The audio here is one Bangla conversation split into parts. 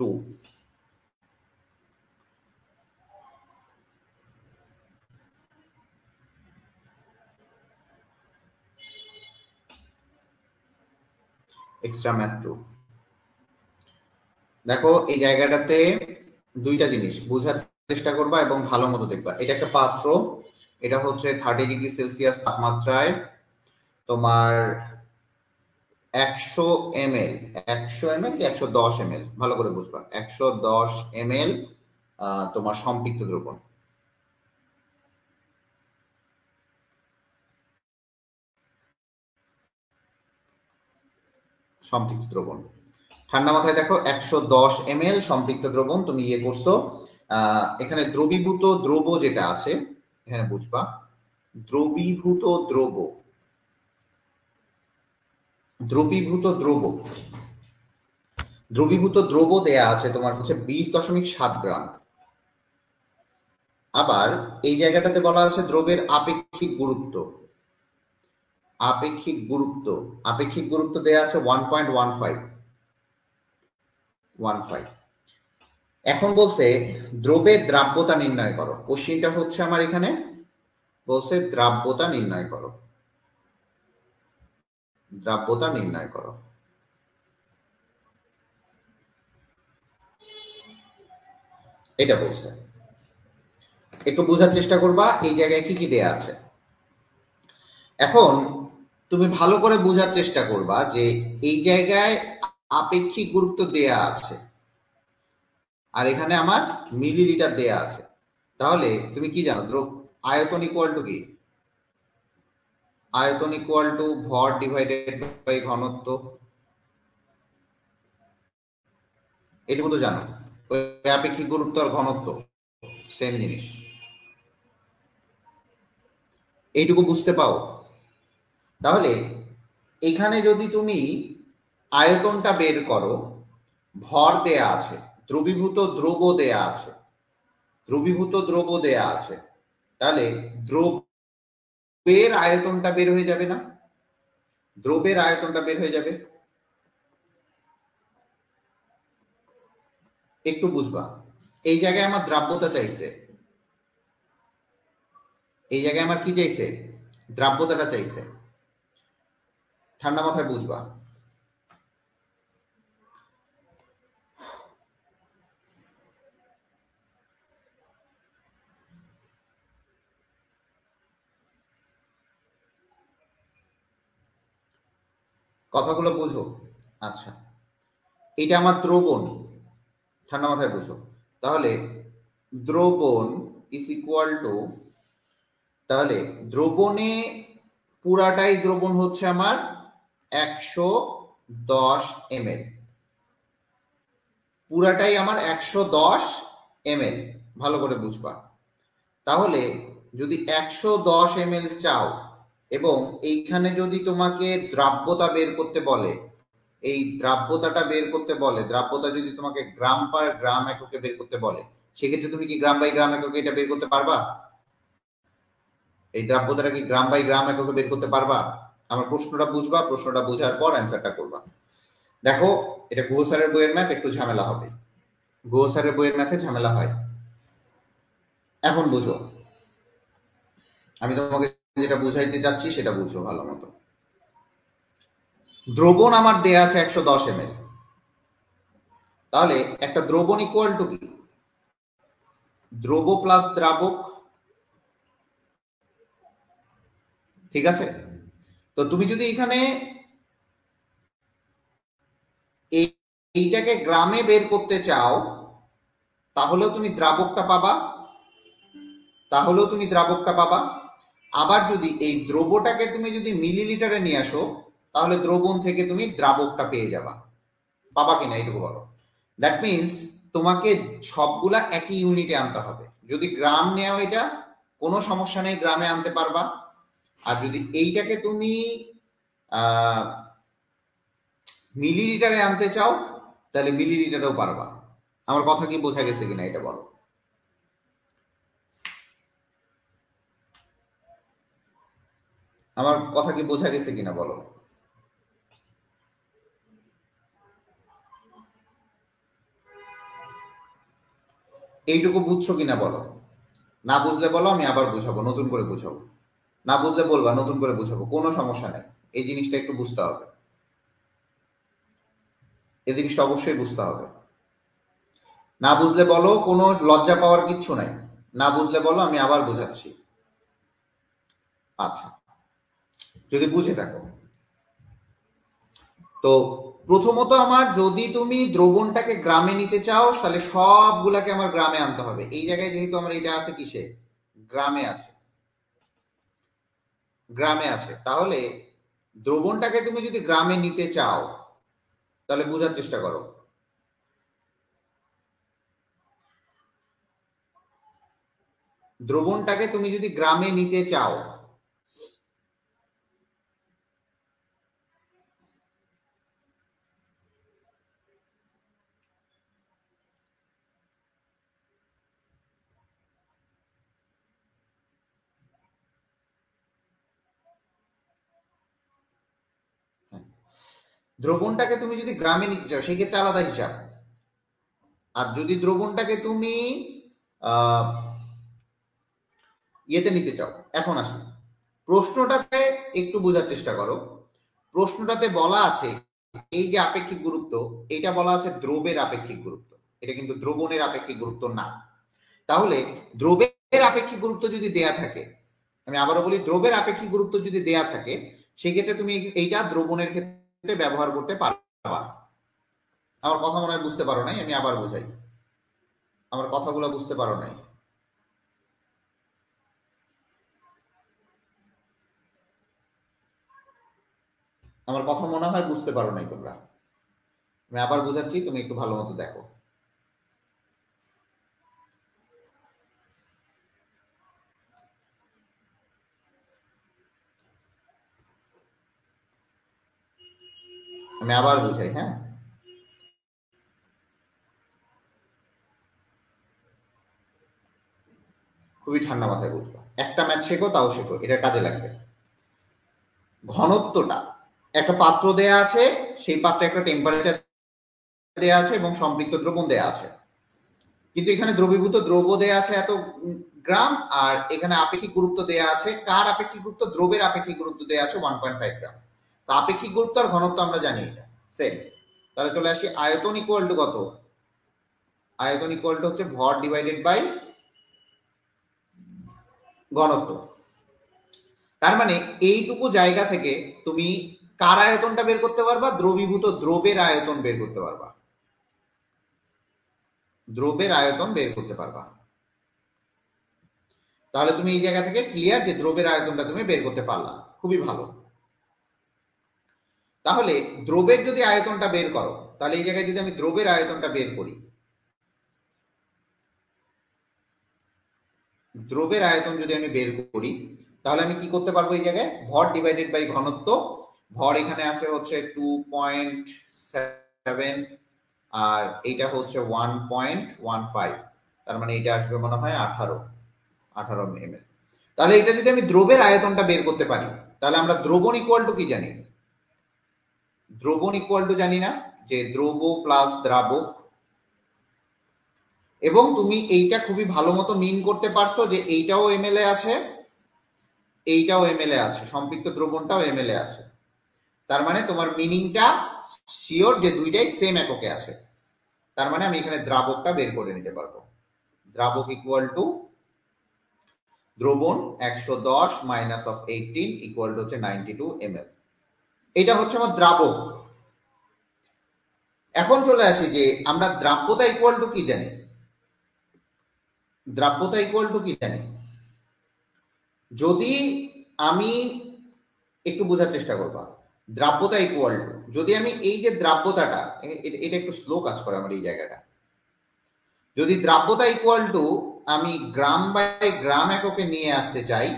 2। Extra math 2। দেখো এই জায়গাটাতে দুইটা জিনিস বোঝার চেষ্টা করবা এবং ভালো মতো দেখবা। এটা একটা পাত্র, এটা হচ্ছে 30 ডিগ্রি সেলসিয়াস তাপমাত্রায় তোমার 100 ml, 100 ml কি 110 ml, ভালো করে বুঝবা, 110 ml তোমার সম্পৃক্ত দ্রবণ। সম্পৃক্ত দ্রবণ ঠান্ডা মাথায় দেখো 110 ml সম্পৃক্ত দ্রবণ তুমি ইয়ে করছো। এখানে দ্রবীভূত দ্রব যেটা আছে এখানে বুঝবা, দ্রবীভূত দ্রব, দ্রবীভূত দ্রব, দ্রবীভূত দ্রব দেয়া আছে তোমার হচ্ছে 20.7 গ্রাম। আবার এই জায়গাটাতে বলা আছে দ্রবের আপেক্ষিক গুরুত্ব, আপেক্ষিক গুরুত্ব, আপেক্ষিক গুরুত্ব দেয়া আছে 1.15। এখন বলছে দ্রবের দ্রাব্যতা নির্ণয় করো। কোশ্চিনটা হচ্ছে আমার এখানে বলছে দ্রাব্যতা নির্ণয় করো, দ্রাব্যতা নির্ণয় করো। এটা বলছে, একটু বোঝার চেষ্টা করবা এই জায়গায় কি কি দেয়া আছে। এখন তুমি ভালো করে বোঝার চেষ্টা করবা যে এই জায়গায় আপেক্ষিক গুরুত্ব দেয়া আছে আর এখানে আমার মিলিলিটার দেয়া আছে। তাহলে তুমি কি জানো আয়তন ইকুয়াল টু কি? আয়তন ইকুয়াল টু ভর ডিভাইডেড বাই ঘনত্ব। এটুকু তো জানো, ওই আপেক্ষিক গুরুত্ব আর ঘনত্ব সেম জিনিস, এইটুকু বুঝতে পাও। তাহলে এখানে যদি তুমি আয়তনটা বের করো, ভর দেয়া আছে, দ্রবীভূত দ্রব দেয়া আছে, দ্রবীভূত দ্রব দেয়া আছে, তাহলে দ্রবের আয়তনটা বের হয়ে যাবে না? দ্রবের আয়তনটা বের হয়ে যাবে। একটু বুঝবা, এই জায়গায় আমার দ্রাব্যতা চাইছে, এই জায়গায় আমার কি চাইছে? দ্রাব্যতাটা চাইছে। ঠান্ডা মাথায় বুঝবা। কথাগুলো বুঝো। আচ্ছা, এটা আমার দ্রবণ, ঠান্ডা মাথায় বুঝো। তাহলে দ্রবণ ইজ ইকুয়াল টু, তাহলে দ্রবণে পুরাটাই দ্রবণ হচ্ছে আমার 110 ml, পুরাটাই আমার 110 ml, ভালো করে বুঝবা। তাহলে যদি 110 ml চাও এবং এইখানে যদি তোমাকে দ্রাব্যতা বের করতে বলে, এই দ্রাব্যতাটা বের করতে বলে, দ্রাব্যতা যদি তোমাকে গ্রাম পার গ্রাম এককে বের করতে বলে, সেক্ষেত্রে তুমি কি গ্রাম বাই গ্রাম এককে এটা বের করতে পারবা? এই দ্রাব্যতাটা কি গ্রাম বাই গ্রাম এককে বের করতে পারবা? আমার প্রশ্নটা বুঝবা, প্রশ্নটা বোঝার পর অ্যান্সারটা করবা। দেখো এটা গুহ স্যারের বইয়ের ম্যাথ, একটু ঝামেলা হবে, গুহ স্যারের বইয়ের ম্যাথে ঝামেলা হয়। এখন বুঝো, আমি তোমাকে যেটা বুঝাইতে যাচ্ছি সেটা বুঝো ভালো মতো। দ্রবণ আমার দেয়া আছে 110 ml, তাহলে একটা দ্রবণ ইকুয়াল টু কি? দ্রব প্লাস দ্রাবক, ঠিক আছে? তো তুমি যদি এখানে এইটাকে গ্রামে বের করতে চাও তাহলেও তুমি দ্রাবকটা পাবা, তাহলেও তুমি দ্রাবকটা পাবা। আবার যদি এই দ্রবটাকে তুমি যদি মিলিলিটারে নিয়ে আসো তাহলে দ্রবণ থেকে তুমি দ্রাবকটা পেয়ে যাবা। পাবা কিনা এইটুকু বলো। দ্যাট মিনস তোমাকে সবগুলা একই ইউনিটে আনতে হবে। যদি গ্রাম নেও এটা কোনো সমস্যা নেই, গ্রামে আনতে পারবা। আর যদি এইটাকে তুমি মিলিলিটারে আনতে চাও তাহলে মিলিলিটারেও পারবা। আমার কথা কি বোঝা গেছে কিনা এটা বলো। আমার কথা কি বোঝা গেছে কিনা বলো। এইটুকু বুঝছো কিনা বলো, না বুঝলে বলো, আমি আবার বুঝাবো, নতুন করে বুঝাবো। না বুঝলে বলবা, নতুন করে বুঝাবো, কোনো সমস্যা নেই। এই জিনিসটা একটু বুঝতে হবে, এই জিনিসটা অবশ্যই বুঝতে হবে। না বুঝলে বলো, কোনো লজ্জা পাওয়ার কিচ্ছু নাই। না বুঝলে বলো, আমি আবার বুঝাচ্ছি। আচ্ছা, যদি বুঝে থাকো তো প্রথমত আমার, যদি তুমি দ্রবণটাকে গ্রামে নিতে চাও তাহলে সবগুলাকে আমার গ্রামে আনতে হবে। এই জায়গায় যেহেতু আমার এটা আছে কিসে, গ্রামে আছে, গ্রামে আছে, তাহলে দ্রবণটাকে তুমি যদি গ্রামে নিতে চাও তাহলে বোঝার চেষ্টা করো। দ্রবণটাকে তুমি যদি গ্রামে নিতে চাও, দ্রবণটাকে তুমি যদি গ্রামে নিতে চাও সেক্ষেত্রে আলাদা হিসাব। আর যদি দ্রবণটাকে তুমি আহ ইয়েতে নিতে চাও, এখন আসি প্রশ্নটাতে, একটু বোঝার চেষ্টা করো। প্রশ্নটাতে বলা আছে এই যে আপেক্ষিক গুরুত্ব, এটা বলা আছে দ্রবের আপেক্ষিক গুরুত্ব, এটা কিন্তু দ্রবণের আপেক্ষিক গুরুত্ব না। তাহলে দ্রবের আপেক্ষিক গুরুত্ব যদি দেয়া থাকে, আমি আবারও বলি, দ্রবের আপেক্ষিক গুরুত্ব যদি দেয়া থাকে সেক্ষেত্রে তুমি এইটা দ্রবণের ক্ষেত্রে ব্যবহার করতে পারবা। আমার কথা মনে হয় বুঝতে পারো নাই, আমি আবার বোঝাই। আমার কথাগুলো বুঝতে পারো নাই, আমার কথা মনে হয় বুঝতে পারো নাই তোমরা। আমি আবার বোঝাচ্ছি, তুমি একটু ভালো মতো দেখো। আমি আবার বুঝাই, হ্যাঁ। খুবই ঠান্ডা মাথায় বুঝবা, একটা ম্যাথ শেখো, তাও শেখো, এটা কাজে লাগবে। ঘনত্বটা, একটা পাত্র দেয়া আছে, সেই পাত্রে একটা টেম্পারেচার দেয়া আছে এবং সম্পৃক্ত দ্রবণ দেয়া আছে, কিন্তু এখানে দ্রবীভূত দ্রব্য দেয়া আছে এত গ্রাম, আর এখানে আপেক্ষিক গুরুত্ব দেয়া আছে, কার আপেক্ষিক গুরুত্ব, দ্রবের আপেক্ষিক গুরুত্ব দেয়া আছে 1.5 গ্রাম। তো আপেক্ষিক গুরুত্ব আর ঘনত্ব আমরা জানি এটা সেম। তাহলে চলে আসি, আয়তন ইকুয়াল টু কত, আয়তন ইকুয়াল টু হচ্ছে ভর ডিভাইডেড বাই ঘনত্ব। তার মানে এইটুকু জায়গা থেকে তুমি কার আয়তনটা বের করতে পারবা, দ্রবীভূত দ্রবের আয়তন বের করতে পারবা, দ্রবের আয়তন বের করতে পারবা। তাহলে তুমি এই জায়গা থেকে ক্লিয়ার যে দ্রবের আয়তনটা তুমি বের করতে পারলা, খুবই ভালো। তাহলে দ্রবের যদি আয়তনটা বের করো, তাহলে এই জায়গায় যদি আমি দ্রবের আয়তনটা বের করি, দ্রবের আয়তন যদি আমি বের করি, তাহলে আমি কি করতে পারবো, এই জায়গায় ভর ডিভাইডেড বাই ঘনত্ব। ভর এখানে আছে হচ্ছে 2.7 আর এইটা হচ্ছে 1.15, তার মানে এটা আসবে মনে হয় 18 ml। তাহলে এটা যদি আমি দ্রবের আয়তনটা বের করতে পারি, তাহলে আমরা দ্রবণ ইকুয়াল টু কি জানি, দ্রবণ ইকুয়াল টু জানি না, যে দ্রব প্লাস দ্রাবক। এবং তুমি এইটা খুবই ভালো মতো মিন করতে পারছো যে এইটাও এমএলএ আছে, এইটাও এমএলএ আছে, সম্পৃক্ত দ্রবণটাও এমএলএ আছে। তার মানে তোমার মিনিংটা শিওর যে দুইটাই সেম এককে আছে। তার মানে আমি এখানে দ্রাবকটা বের করে নিতে পারবো। দ্রাবক ইকুয়াল টু দ্রবণ 110 মাইনাস অফ 18 ইকুয়াল টু হচ্ছে 92 ml। এটা হচ্ছে আমার দ্রাবক। এখন চলে আসি যে আমরা দ্রাব্যতা ইকুয়াল টু কি জানি, দ্রাব্যতা ইকুয়াল টু কি জানি, যদি আমি একটু বোঝার চেষ্টা করবা, দ্রাব্যতা ইকুয়াল টু, যদি আমি এই যে দ্রাব্যতাটা, এটা একটু স্লো কাজ করে আমার এই জায়গাটা, যদি দ্রাব্যতা ইকুয়াল টু আমি গ্রাম বাই গ্রাম এককে নিয়ে আসতে চাই,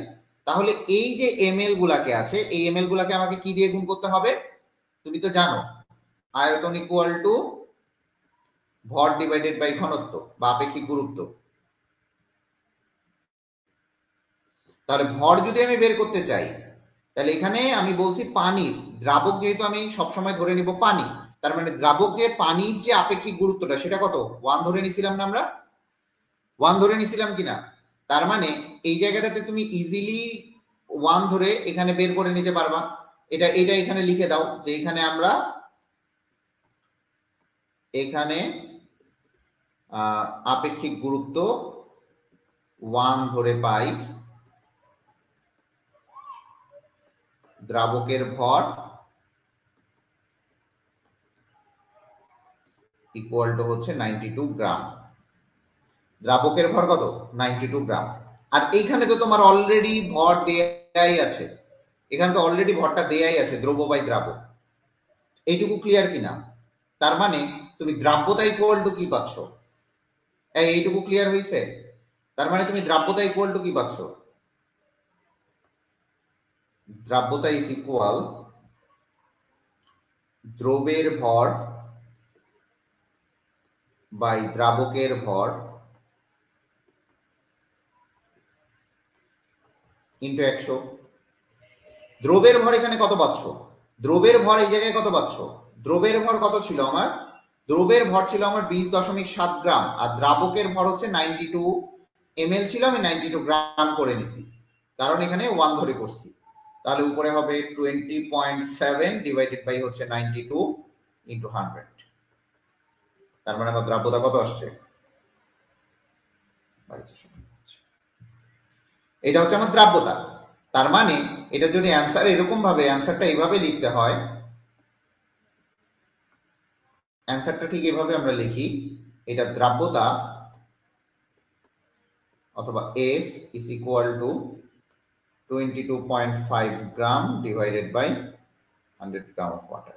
তাহলে এই যে এমএল গুলাকে আছে, এই এমএল গুলাকে আমাকে কি দিয়ে গুণ করতে হবে, তুমি তো জানো, আয়তন ইকুয়াল টু ভর ডিভাইডেড বাই ঘনত্ব বা আপেক্ষিক গুরুত্ব। তাহলে ভর যদি আমি বের করতে চাই, তাহলে এখানে আমি বলছি পানির, দ্রাবক যেহেতু আমি সবসময় ধরে নিব পানি, তার মানে দ্রাবকে পানির যে আপেক্ষিক গুরুত্বটা সেটা কত, 1 ধরে নিছিলাম না আমরা, 1 ধরে নিছিলাম কিনা? তার মানে এই জায়গাটাতে তুমি ইজিলি 1 ধরে এখানে বের করে নিতে পারবা। এটা এখানে লিখে দাও যে এখানে আমরা এখানে আপেক্ষিক গুরুত্ব 1 ধরে পাই, দ্রাবকের ভর ইকুয়াল টু হচ্ছে 92 গ্রাম। দ্রাবকের ভর কত? 92 গ্রাম। আর এইখানে তো তোমার অলরেডি ভর দেয়াই আছে, এখানে তো অলরেডি ভরটা দেয়াই আছে, দ্রব্য বাই দ্রাবক। এইটুকু ক্লিয়ার কিনা? তার মানে তুমি দ্রাব্যতা ইকুয়াল টু কি পাচ্ছ? এইটুকু ক্লিয়ার হয়েছে? তার মানে তুমি দ্রাব্যতা ইকুয়াল টু কি পাচ্ছ? দ্রাব্যতা ইজ ইকুয়াল দ্রবের ভর বাই দ্রাবকের ভর ইন্টু 100। দ্রবের ভর এখানে কত পাচ্ছ? দ্রবের ভর এই জায়গায় কত পাচ্ছ? দ্রবের ভর কত ছিল আমার? দ্রবের ভর ছিল আমার 20.7 গ্রাম, আর দ্রাবকের ভর হচ্ছে 92 ml ছিল, আমি 92 গ্রাম করে নিছি কারণ এখানে 1 ধরে করছি। তাহলে উপরে হবে 20.7 ডিভাইডেড বাই হচ্ছে 92 ইন্টু 100। তার মানে আমার দ্রাব্যতা কত আসছে? এটা হচ্ছে আমার দ্রাব্যতা। তার মানে এটা যদি অ্যান্সার এরকম ভাবে, অ্যান্সারটা এইভাবে লিখতে হয়, অ্যান্সারটা ঠিক এভাবে আমরা লিখি, এটা দ্রাব্যতা অথবা S is equal to 22.5 gram divided by 100 gram of water।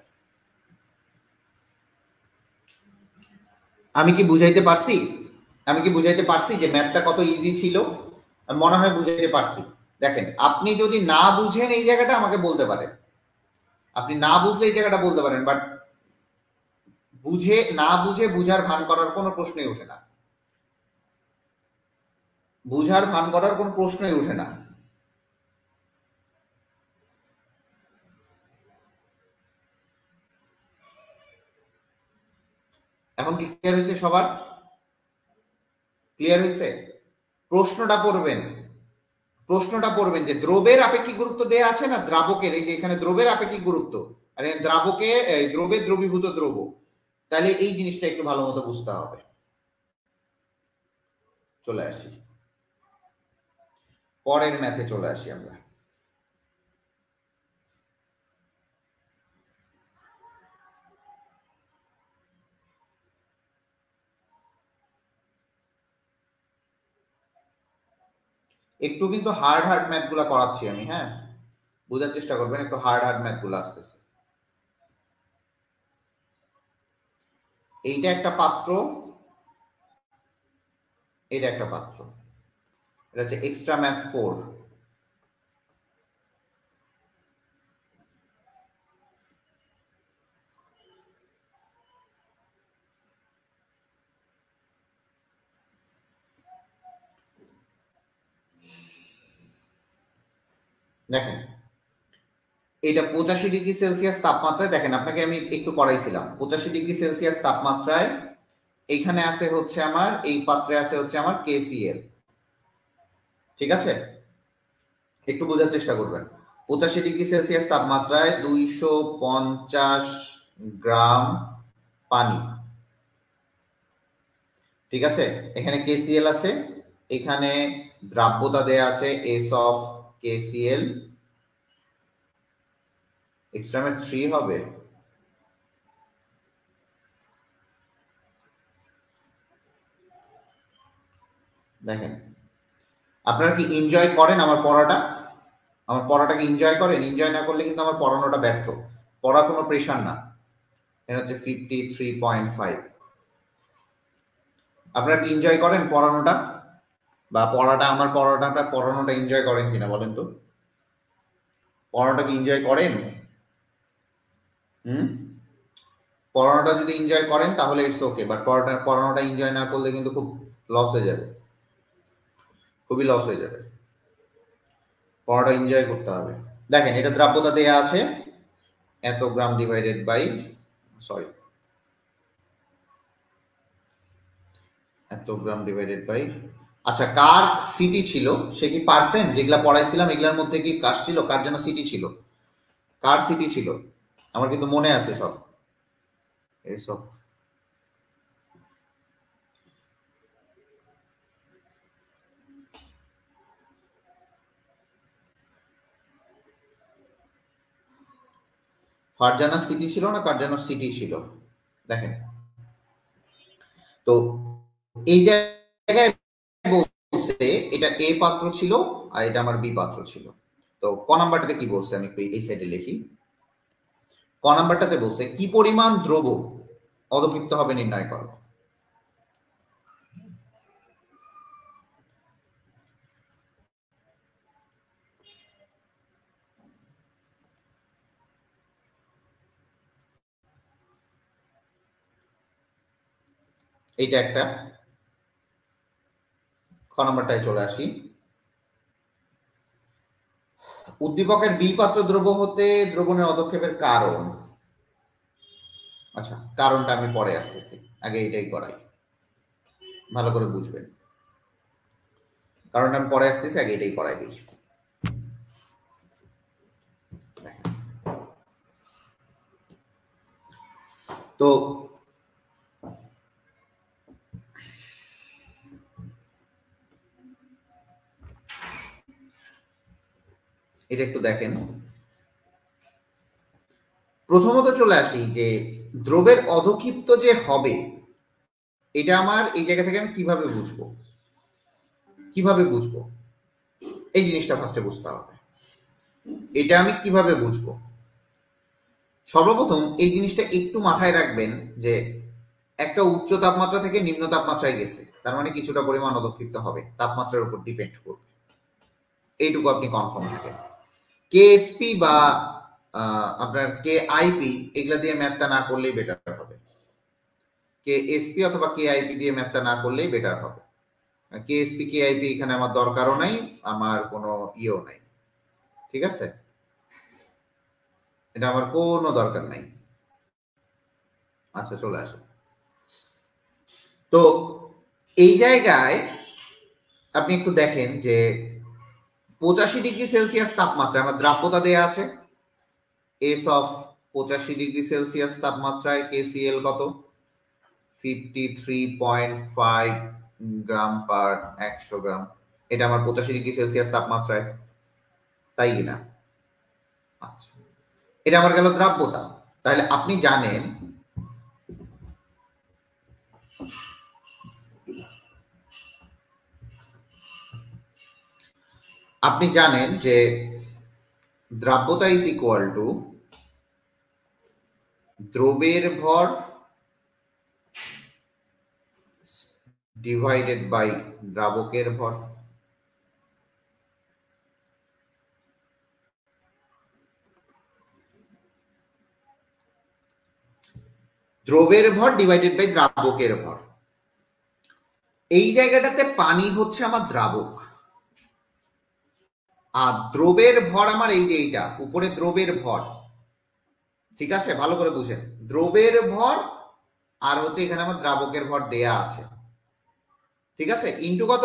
আমি কি বুঝাইতে পারছি? আমি কি বুঝাইতে পারছি যে ম্যাথটা কত ইজি ছিল? মনে হয় বুঝাইতে পারছি। দেখেন, আপনি যদি না বুঝেন এই জায়গাটা আমাকে বলতে পারেন, আপনি না বুঝলে এই জায়গাটা বলতে পারেন, বাট বুঝে না বুঝে বুঝার ভান করার কোনো প্রশ্নই ওঠে না, বুঝার ভান করার কোনো প্রশ্নই ওঠে না। এখন কি ক্লিয়ার হয়েছে সবার? ক্লিয়ার হয়েছে? প্রশ্নটা পড়বেন, প্রশ্নটা পড়বেন যে দ্রবের আপেক্ষিক গুরুত্ব দেয়া আছে না দ্রাবকের, এই যে এখানে দ্রবের আপেক্ষিক গুরুত্ব আর দ্রাবকে দ্রবের দ্রবীভূত দ্রব্য, তাহলে এই জিনিসটা একটু ভালো মতো বুঝতে হবে। চলে আসি পরের ম্যাথে, চলে আসি আমরা। একটু কিন্তু হার্ড হার্ড ম্যাথ গুলা করাচ্ছি আমি, হ্যাঁ, বোঝার চেষ্টা করবেন, একটু হার্ড হার্ড ম্যাথ গুলো আসতেছে। এইটা একটা পাত্র, এটা একটা পাত্র, এটা হচ্ছে এক্সট্রা ম্যাথ 4। দেখেন, এটা 85 ডিগ্রি সেলসিয়াস তাপমাত্রায়, দেখেন আপনাকে আমি একটু করাইছিলাম 85 ডিগ্রি সেলসিয়াস তাপমাত্রায় এইখানে আছে হচ্ছে আমার, এই পাত্রে আছে হচ্ছে আমার KCl, ঠিক আছে? একটু বোঝার চেষ্টা করবেন। 85 ডিগ্রি সেলসিয়াস তাপমাত্রায় 250 গ্রাম পানি, ঠিক আছে? এখানে KCl আছে, এখানে দ্রাব্যতা দেয়া আছে S of KCl, এক্সট্রা 3 হবে। দেখেন, আপনারা কি এনজয় করেন আমার পড়াটা? আমার পড়াটাকে এনজয় করেন? এনজয় না করলে কিন্তু আমার পড়ানোটা ব্যর্থ। পড়া কোনো প্রেশার না। এটা হচ্ছে 53.5। আপনারা কি এনজয় করেন পড়ানোটা? বা পড়াটা, আমার পড়ানোটা এনজয় করেন কিনা বলেন তো? পড়ানোটা কি এনজয় করেন? পড়ানোটা যদি এনজয় করেন তাহলে ইটস ওকে, বাট পড়ানোটা এনজয় না করলে কিন্তু খুব লস হয়ে যাবে, খুবই লস হয়ে যাবে। পড়াটা এনজয় করতে হবে। দেখেন, এটা দ্রাব্যতা দেয়া আছে এত গ্রাম ডিভাইডেড বাই, সরি, এত গ্রাম ডিভাইডেড বাই, আচ্ছা কার সিটি ছিল, সে কি পার্সেন্ট যেগুলা পড়াইছিলাম এগুলার মধ্যে কি কাজ ছিল, কার জন্য সিটি ছিল, কার সিটি ছিল, আমার কিন্তু মনে আছে সব এইসব। ফারজানা সিটি ছিল না, কার জন্য সিটি ছিল, দেখেন তো এই জায়গায় বলছে এটা এ পাত্র ছিল আর এটা আমার বি পাত্র ছিল। তো ক নাম্বারটাতে কি বলছে আমি একটু এই সাইডে লিখি। ক নাম্বারটাতে বলছে কি পরিমাণ দ্রব্য অধক্ষিপ্ত হবে নির্ণয় করো। এইটা একটা, খ নাম্বারটায় চলে আসি। উদ্দীপকের বি পাত্র দ্রব্য হতে দ্রবণের অধক্ষেপের কারণ, আচ্ছা কারণটা আমি পরে আসতেছি, আগে এটাই করাই, ভালো করে বুঝবেন, কারণটা আমি পরে আসতেছি, আগে এটাই করাই দিই। তো এটা একটু দেখেন, প্রথমত চলে আসি যে দ্রবের অধক্ষিপ্ত যে হবে এটা আমার এই জায়গা থেকে আমি কিভাবে বুঝবো, কিভাবে বুঝবো এই জিনিসটা ফার্স্টে বুঝতে হবে। এটা আমি কিভাবে বুঝবো, সর্বপ্রথম এই জিনিসটা একটু মাথায় রাখবেন যে একটা উচ্চ তাপমাত্রা থেকে নিম্ন তাপমাত্রায় গেছে, তার মানে কিছুটা পরিমাণ অধক্ষিপ্ত হবে, তাপমাত্রার উপর ডিপেন্ড করবে, এইটুকু আপনি কনফার্ম থাকেন। কেএসপি বা আপনার কে আইপি এগুলা দিয়ে ম্যাথটা না করলেই বেটার হবে, কেএসপি অথবা কে আইপি দিয়ে ম্যাথটা না করলেই বেটার হবে। কেএসপি কে আইপি এখানে আমার দরকারও নাই, আমার কোনো ইয়েও নাই, ঠিক আছে, এটা আমার কোনো দরকার নাই। আচ্ছা চলে আসে, তো এই জায়গায় আপনি একটু দেখেন যে 85°C তাপমাত্রা আমার দ্রাব্যতা দেয়া আছে, এস অফ 85°C তাপমাত্রায় কেসিএল কত 53.5 গ্রাম পার 100 গ্রাম, এটা আমার 85°C তাপমাত্রায়, তাই কিনা? আচ্ছা এটা আমার গেল দ্রাব্যতা। তাহলে আপনি জানেন যে দ্রাব্যতা ইজ ইকুয়াল টু দ্রবের ভর ডিভাইডেড বাই দ্রাবকের ভর। দ্রবের ভর ডিভাইডেড বাই দ্রাবকের ভর। এই জায়গাটাতে পানি হচ্ছে আমার দ্রাবক, আর দ্রবের ভর আমার এই যে এইটা উপরে দ্রবের ভর, ঠিক আছে, ভালো করে বুঝেন, দ্রবের ভর আর হচ্ছে এখানে আমার দ্রাবকের ভর দেয়া আছে, ঠিক আছে, ইন্টু কত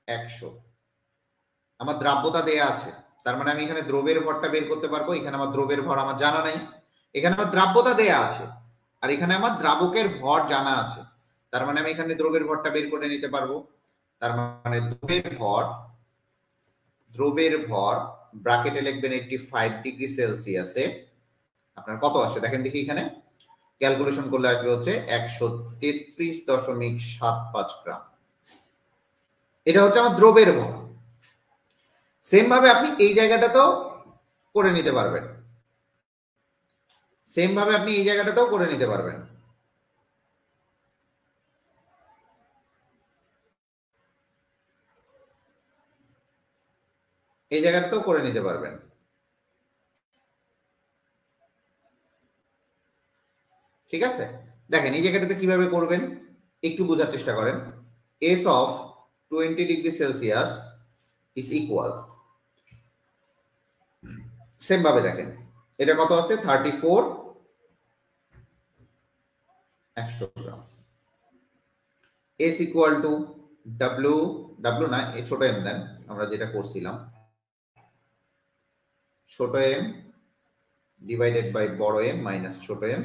100, আমার দ্রাব্যতা দেয়া আছে, তার মানে আমি এখানে দ্রবের ভরটা বের করতে পারবো, এখানে আমার দ্রবের ভর আমার জানা নাই, এখানে আমার দ্রাব্যতা দেয়া আছে আর এখানে আমার দ্রাবকের ভর জানা আছে, তার মানে আমি এখানে দ্রবের ভরটা বের করে নিতে পারবো, তার মানে দ্রবের ভর ব্র্যাকেটে লিখবেন 85°C, আপনার কত আসে দেখেন দেখি, এখানে ক্যালকুলেশন করলে আসবে হচ্ছে 133.75 গ্রাম, এটা হচ্ছে আমার দ্রবের ভর। সেম ভাবে আপনি এই জায়গাটাতেও করে নিতে পারবেন, সেম ভাবে আপনি এই জায়গাটাতেও করে নিতে পারবেন, এই জায়গাটাতেও করে নিতে পারবেন, ঠিক আছে। দেখেন এই জায়গাটাতে কিভাবে করবেন একটু বোঝার চেষ্টা করেন। S of 20°C is equal, same ভাবে দেখেন এটা কত আছে 34 100 gram, S equal to W, W না, এই ছোট এম দেন, আমরা যেটা করছিলাম ছোট এম ডিভাইডেড বাই বড় এম মাইনাস ছোট এম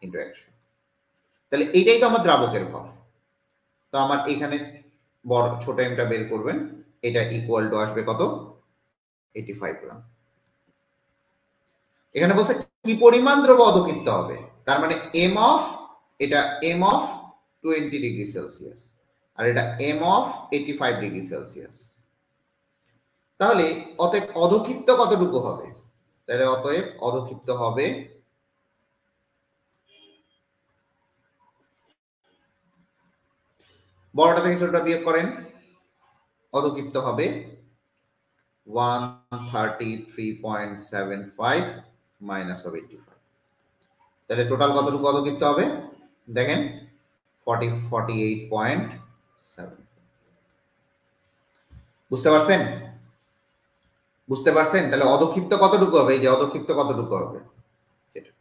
ইন্টু 100। তাহলে এইটাই তো আমার দ্রাবকের ভর। তো আমার এখানে বড় ছোট এমটা বের করবেন, এটা ইকুয়াল টু আসবে কত, 85 গ্রাম। এখানে বলছে কি পরিমাণ দ্রব্য অধক্ষিপ্ত হবে, তার মানে এম অফ, এটা এম অফ 20 ডিগ্রি সেলসিয়াস আর এটা এম অফ 85 ডিগ্রি সেলসিয়াস। তাহলে অতএব অধক্ষিপ্ত কতটুকু হবে, তাহলে অতএব অধক্ষিপ্ত হবে বড়টা থেকে ছোটটা বিয়োগ করেন, অধক্ষিপ্ত হবে 133.75 মাইনাস অফ 85। তাহলে টোটাল কতটুকু অধক্ষিপ্ত হবে দেখেন 48.7। বুঝতে পারছেন, বুঝতে পারছেন? তাহলে অধক্ষিপ্ত কতটুকু হবে, এই যে অধক্ষিপ্ত কতটুকু হবে সেটা।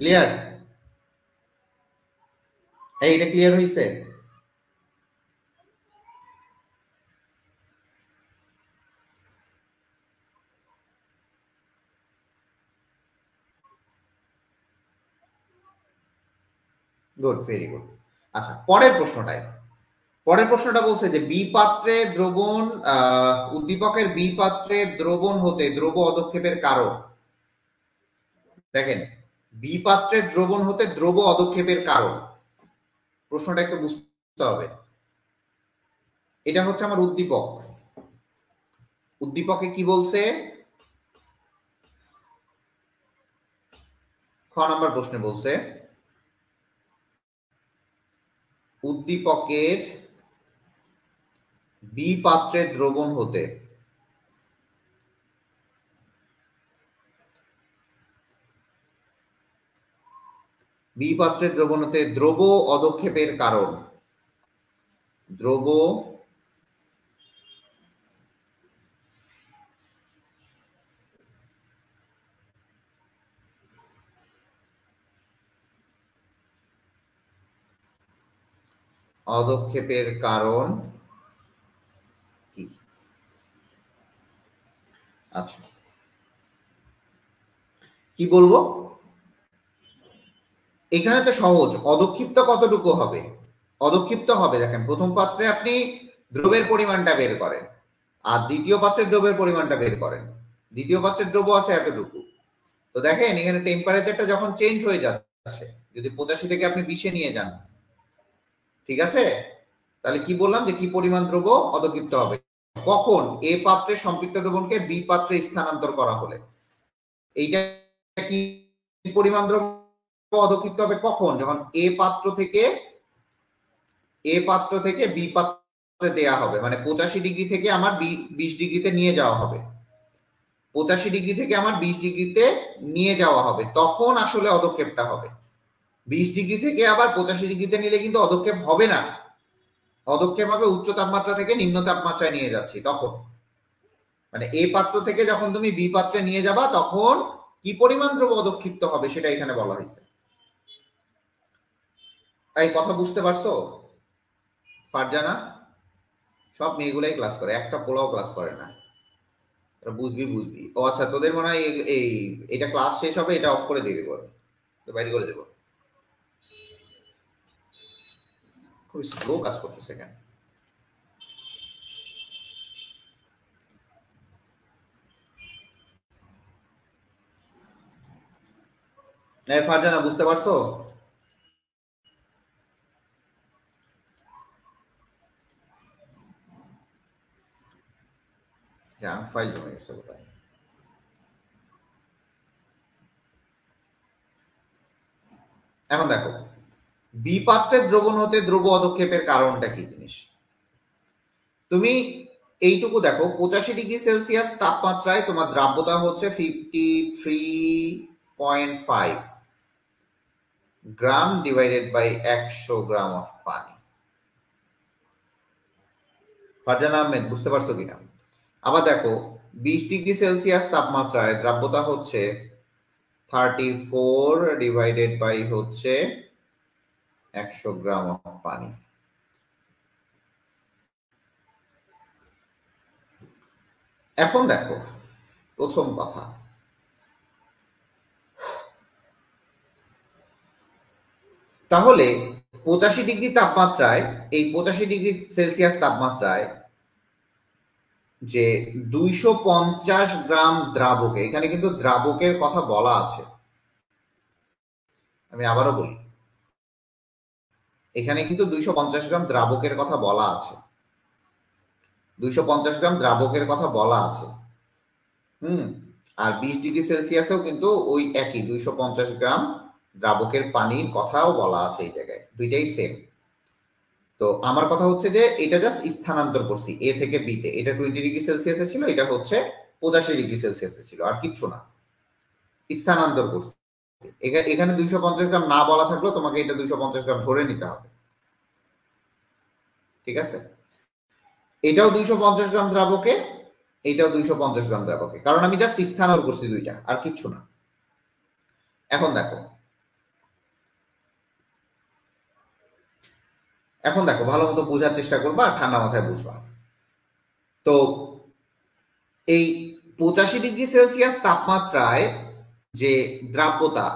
ক্লিয়ার? এইটা ক্লিয়ার হয়েছে? Good, very good. আচ্ছা, পরের প্রশ্নটা বলছে যে বি পাত্রে দ্রবণ, উদ্দীপকের বি পাত্রে দ্রবণ হতে দ্রব্য অধক্ষেপের কারণ। দেখেন, বি পাত্রে দ্রবণ হতে দ্রব্য অধক্ষেপের কারণ, প্রশ্নটা একটু বুঝতে হবে। এটা হচ্ছে আমার উদ্দীপক, উদ্দীপকে কি বলছে, খ নম্বর প্রশ্নে বলছে উদ্দীপকের বি পাত্রে দ্রবণ হতে বি পাত্রে দ্রবণ হতে দ্রব্য অধক্ষেপের কারণ, দ্রব্য অধক্ষেপের কারণ কি? আচ্ছা, কি বলবো এখানে তো সহজ, অধক্ষিপ্ত কতটুকু হবে, অধক্ষিপ্ত হবে দেখেন প্রথম পাত্রে আপনি দ্রব্যের পরিমাণটা বের করেন আর দ্বিতীয় পাত্রের দ্রব্যের পরিমাণটা বের করেন। দ্বিতীয় পাত্রের দ্রব্য আছে এতটুকু, তো দেখেন এখানে টেম্পারেচারটা যখন চেঞ্জ হয়ে যাচ্ছে, যদি 85 থেকে আপনি 20-এ নিয়ে যান, ঠিক আছে, তাহলে কি বললাম যে কি পরিমাণ দ্রব্য অধক্ষিপ্ত হবে, কখন এ পাত্রে সম্পৃক্ত দ্রবণকে বি পাত্রে স্থানান্তর করা হলে। এইটা কি পরিমাণ দ্রব্য অধক্ষিপ্ত হবে কখন, যখন এ পাত্র থেকে বি পাত্রে দেয়া হবে, মানে 85 ডিগ্রি থেকে আমার 20 ডিগ্রিতে নিয়ে যাওয়া হবে, 85 ডিগ্রি থেকে আমার 20 ডিগ্রিতে নিয়ে যাওয়া হবে, তখন আসলে অধক্ষেপটা হবে। 20 ডিগ্রি থেকে আবার 85 ডিগ্রিতে নিলে কিন্তু অধক্ষেপ হবে না, অধক্ষেপ হবে উচ্চ তাপমাত্রা থেকে নিম্ন তাপমাত্রায় নিয়ে যাচ্ছি তখন। মানে এ পাত্র থেকে যখন তুমি বি পাত্রে নিয়ে যাবা তখন কি পরিমাণ দ্রব্য অধক্ষিপ্ত হবে সেটা এখানে বলা হয়েছে। তাই কথা বুঝতে পারছো ফারজানা? সব মেয়েগুলাই ক্লাস করে, একটা পোলাও ক্লাস করে না, বুঝবি। ও আচ্ছা, তোদের মনে হয় এই এটা ক্লাস শেষ হবে, এটা অফ করে দিয়ে দেবো, তো বাইরে করে দেবো। খুব স্লো কাজ করতেছে কেন? ফারজানা বুঝতে পারছো? জাঙ্ক ফাইল জমে গেছে কোথায়? এখন দেখো, বি পাত্রের দ্রবণ হতে দ্রব্য অধক্ষেপের কারণটা কি জিনিস। তুমি এইটুকু দেখো, 85°C তাপমাত্রায় তোমার দ্রাব্যতা হচ্ছে 53.5 গ্রাম ডিভাইডেড বাই 100 গ্রাম অফ পানি। ফারজানা আহমেদ, বুঝতে পারছো কিনা? আবার দেখো, 20°C তাপমাত্রায় দ্রাব্যতা হচ্ছে 34 ডিভাইডেড বাই হচ্ছে 100 গ্রাম অফ পানি। এখন দেখো, প্রথম কথা, তাহলে 85° তাপমাত্রায়, এই 85°C তাপমাত্রায় যে 250 গ্রাম দ্রাবকে, এখানে কিন্তু দ্রাবকের কথা বলা আছে, আমি আবারও বলি, এখানে কিন্তু 250 গ্রাম দ্রাবকের কথা বলা আছে, 250 গ্রাম দ্রাবকের কথা বলা আছে। আর 20°C কিন্তু ওই একই 250 গ্রাম দ্রাবকের পানির কথাও বলা আছে এই জায়গায়, দুইটাই সেম। তো আমার কথা হচ্ছে যে এটা জাস্ট স্থানান্তর করছি এ থেকে বি তে। এটা 20°C ছিল, এটা হচ্ছে 85°C ছিল, আর কিচ্ছু না, স্থানান্তর করছি। এখানে 250 গ্রাম না বলা থাকলেও তোমাকে এটা 250 গ্রাম ধরে নিতে হবে, ঠিক আছে? এটাও 250 গ্রাম দ্রাবকে, এটাও 250 গ্রাম দ্রাবকে, কারণ আমি জাস্ট স্থানান্তর করছি দুইটা, আর কিচ্ছু না। এখন দেখো, ভালো মতো বোঝার চেষ্টা করবা আর ঠান্ডা মাথায় বুঝবা। তো এই 85°C তাপমাত্রায় যে দ্রাব্যতা,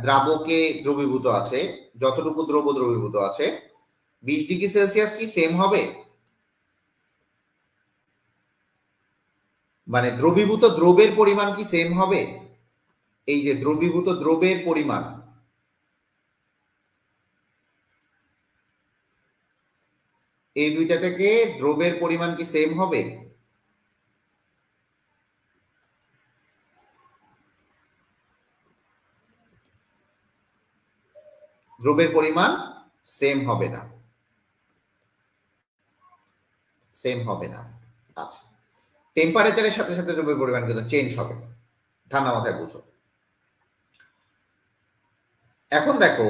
দ্রাবকে দ্রবীভূত আছে, যতটুকু দ্রব্য দ্রবীভূত আছে, 20°C কি সেম হবে? মানে দ্রবীভূত দ্রবের পরিমাণ কি সেম হবে? এই যে দ্রবীভূত দ্রবের পরিমাণ, এই দুইটা থেকে দ্রবের পরিমাণ কি সেম হবে? দ্রবের পরিমাণ সেম হবে না, সেম হবে না। আচ্ছা, টেম্পারেচারের সাথে সাথে দ্রবের পরিমাণ কিন্তু চেঞ্জ হবে, ঠান্ডা মাথায় বুঝো। এখন দেখো,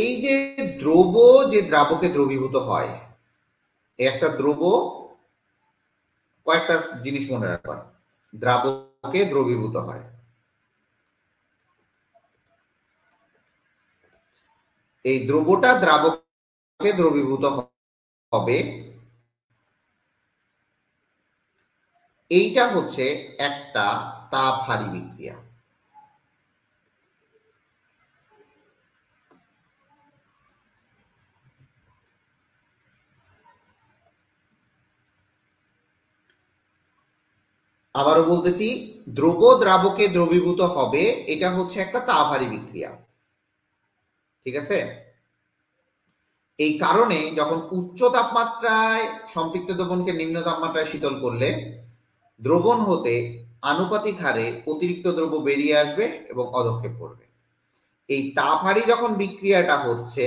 এই যে দ্রব যে দ্রাবকে দ্রবীভূত হয়, একটা দ্রব, কয়েকটা জিনিস মনে রাখবা, দ্রাবকে দ্রবীভূত হয়, এই দ্রবটা দ্রাবকে দ্রবীভূত হবে, এইটা হচ্ছে একটা তাপহারী বিক্রিয়া। আবারও বলতেছি, দ্রব দ্রাবকে দ্রবীভূত হবে, এটা হচ্ছে একটা তাপহারী বিক্রিয়া, ঠিক আছে? এই কারণে যখন উচ্চ তাপমাত্রায় সম্পৃক্ত দ্রবণকে নিম্ন তাপমাত্রায় শীতল করলে দ্রবণ হতে আনুপাতিক হারে অতিরিক্ত দ্রব্য বেরিয়ে আসবে এবং অধঃক্ষেপ করবে। এই তাপহারী যখন বিক্রিয়াটা হচ্ছে,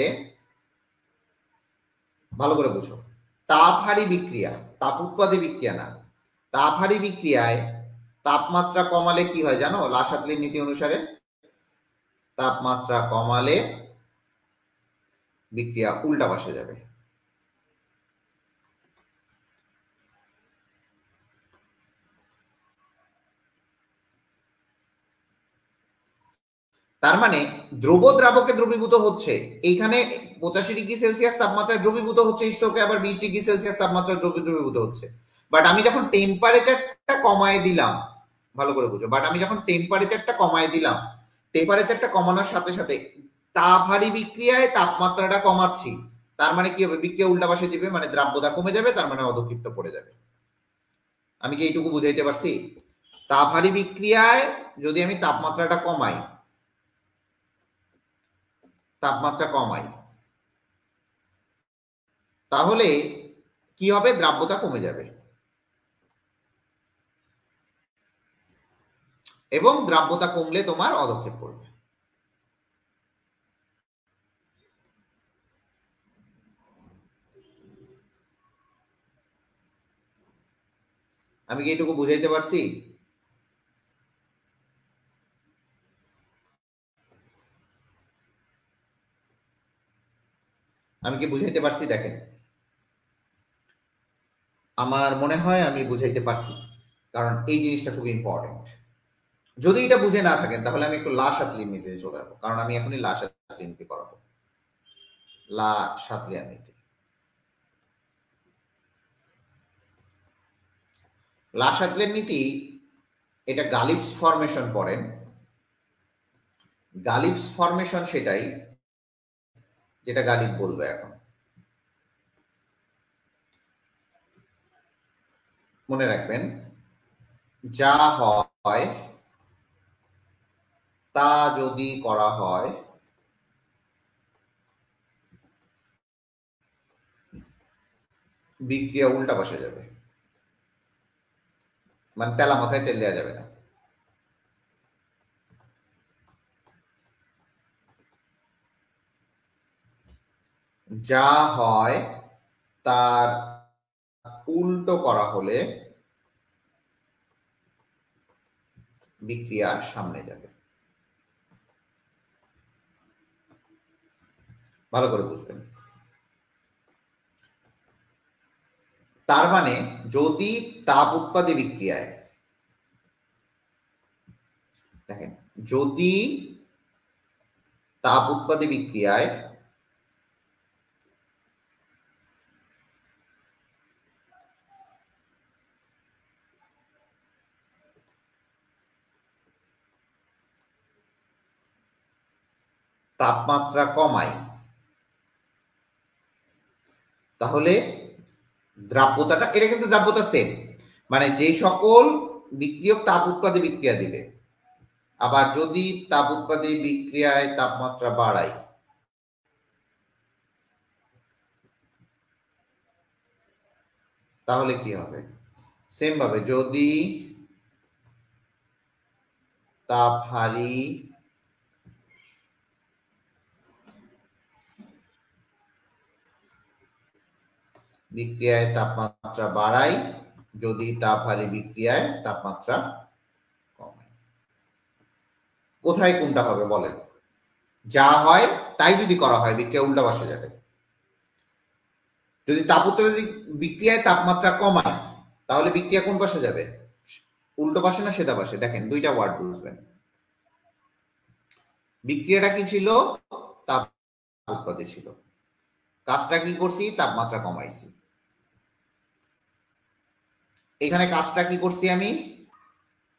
ভালো করে বুঝো, তাপহারী বিক্রিয়া, তাপ উৎপাদী বিক্রিয়া না, তাপহারী বিক্রিয়ায় তাপমাত্রা কমালে কি হয় জানো? লাসাতলির নীতি অনুসারে তাপমাত্রা কমালে বিক্রিয়া উল্টা পাশে যাবে। তার মানে দ্রব দ্রাবকে দ্রবীভূত হচ্ছে, এইখানে 85°C তাপমাত্রায় দ্রবীভূত হচ্ছে, ইটস ওকে, আবার 20°C তাপমাত্রায় দ্রবীভূত হচ্ছে। বাট আমি যখন টেম্পারেচারটা কমায় দিলাম, ভালো করে বুঝো, বাট আমি যখন টেম্পারেচারটা কমায় দিলাম, টেম্পারেচারটা কমানোর সাথে সাথে তাপহারী বিক্রিয়ায় তাপমাত্রাটা কমাচ্ছি, তার মানে কি হবে? বিক্রিয়া উল্টা পাশে দিবে, মানে দ্রাব্যতা কমে যাবে, তার মানে অধঃক্ষিপ্ত পড়ে যাবে। আমি কি এইটুকু বুঝাইতে পারছি? তাপহারী বিক্রিয়ায় যদি আমি তাপমাত্রাটা কমাই, তাহলে কি হবে? দ্রাব্যতা কমে যাবে, এবং দ্রাব্যতা কমলে তোমার অধঃক্ষেপ করবে। আমি কি এটুকু বুঝাইতে পারছি? আমি কি বুঝাইতে পারছি? দেখেন, আমার মনে হয় আমি বুঝাইতে পারছি, কারণ এই জিনিসটা খুব ইম্পর্টেন্ট। যদি এটা বুঝে না থাকেন তাহলে আমি একটু লা সাতলির নীতিতে চলে যাবো, কারণ আমি এখনই লা সাতলির নীতি করাবো। লা সাতলিয়ার নীতি, লা সাতলিয়ার নীতি, এটা গালিবস ফরমেশন পড়েন। গালিবস ফরমেশন সেটাই যেটা গালিব বলবে এখন। মনে রাখবেন, যা হয় তা যদি করা হয় বিক্রিয়া উল্টা বসে যাবে, মানে তেলা মাথায় তেল দেওয়া যাবে না। যা হয় তার উল্টো করা হলে বিক্রিয়া সামনে যাবে। ভালো করে বুঝবেন। তার মানে যদি তাপ উৎপাদী বিক্রিয়ায়, দেখেন, যদি তাপ উৎপাদী বিক্রিয়ায় তাপমাত্রা কমাই, তাহলে দ্রাব্যতাটা, এটা কিন্তু দ্রাব্যতা সেম, মানে যে সকল বিক্রিয়ক তাপ উৎপাদী বিক্রিয়া দিবে, আবার যদি তাপ উৎপাদী বিক্রিয়ায় তাপমাত্রা বাড়াই, তাহলে কি হবে? সেম ভাবে যদি তাপ হারি বিক্রিয়ায় তাপমাত্রা বাড়াই, যদি তাপ হারি বিক্রিয়ায় তাপমাত্রা কমাই। কোথায় কোনটা হবে বলেন? যা হয় তাই যদি করা হয় বিক্রিয়া উল্টা বসে যাবে। যদি তাপ উৎপাদী বিক্রিয়ায় তাপমাত্রা কমায় তাহলে বিক্রিয়া কোন পাশে যাবে? উল্টো পাশে না সেদা পাশে? দেখেন, দুইটা ওয়ার্ড বুঝবেন। বিক্রিয়াটা কি ছিল? তাপ উৎপাদী ছিল। কাজটা কি করছি? তাপমাত্রা কমাইছি। এখানে কাজটা কি করছি আমি?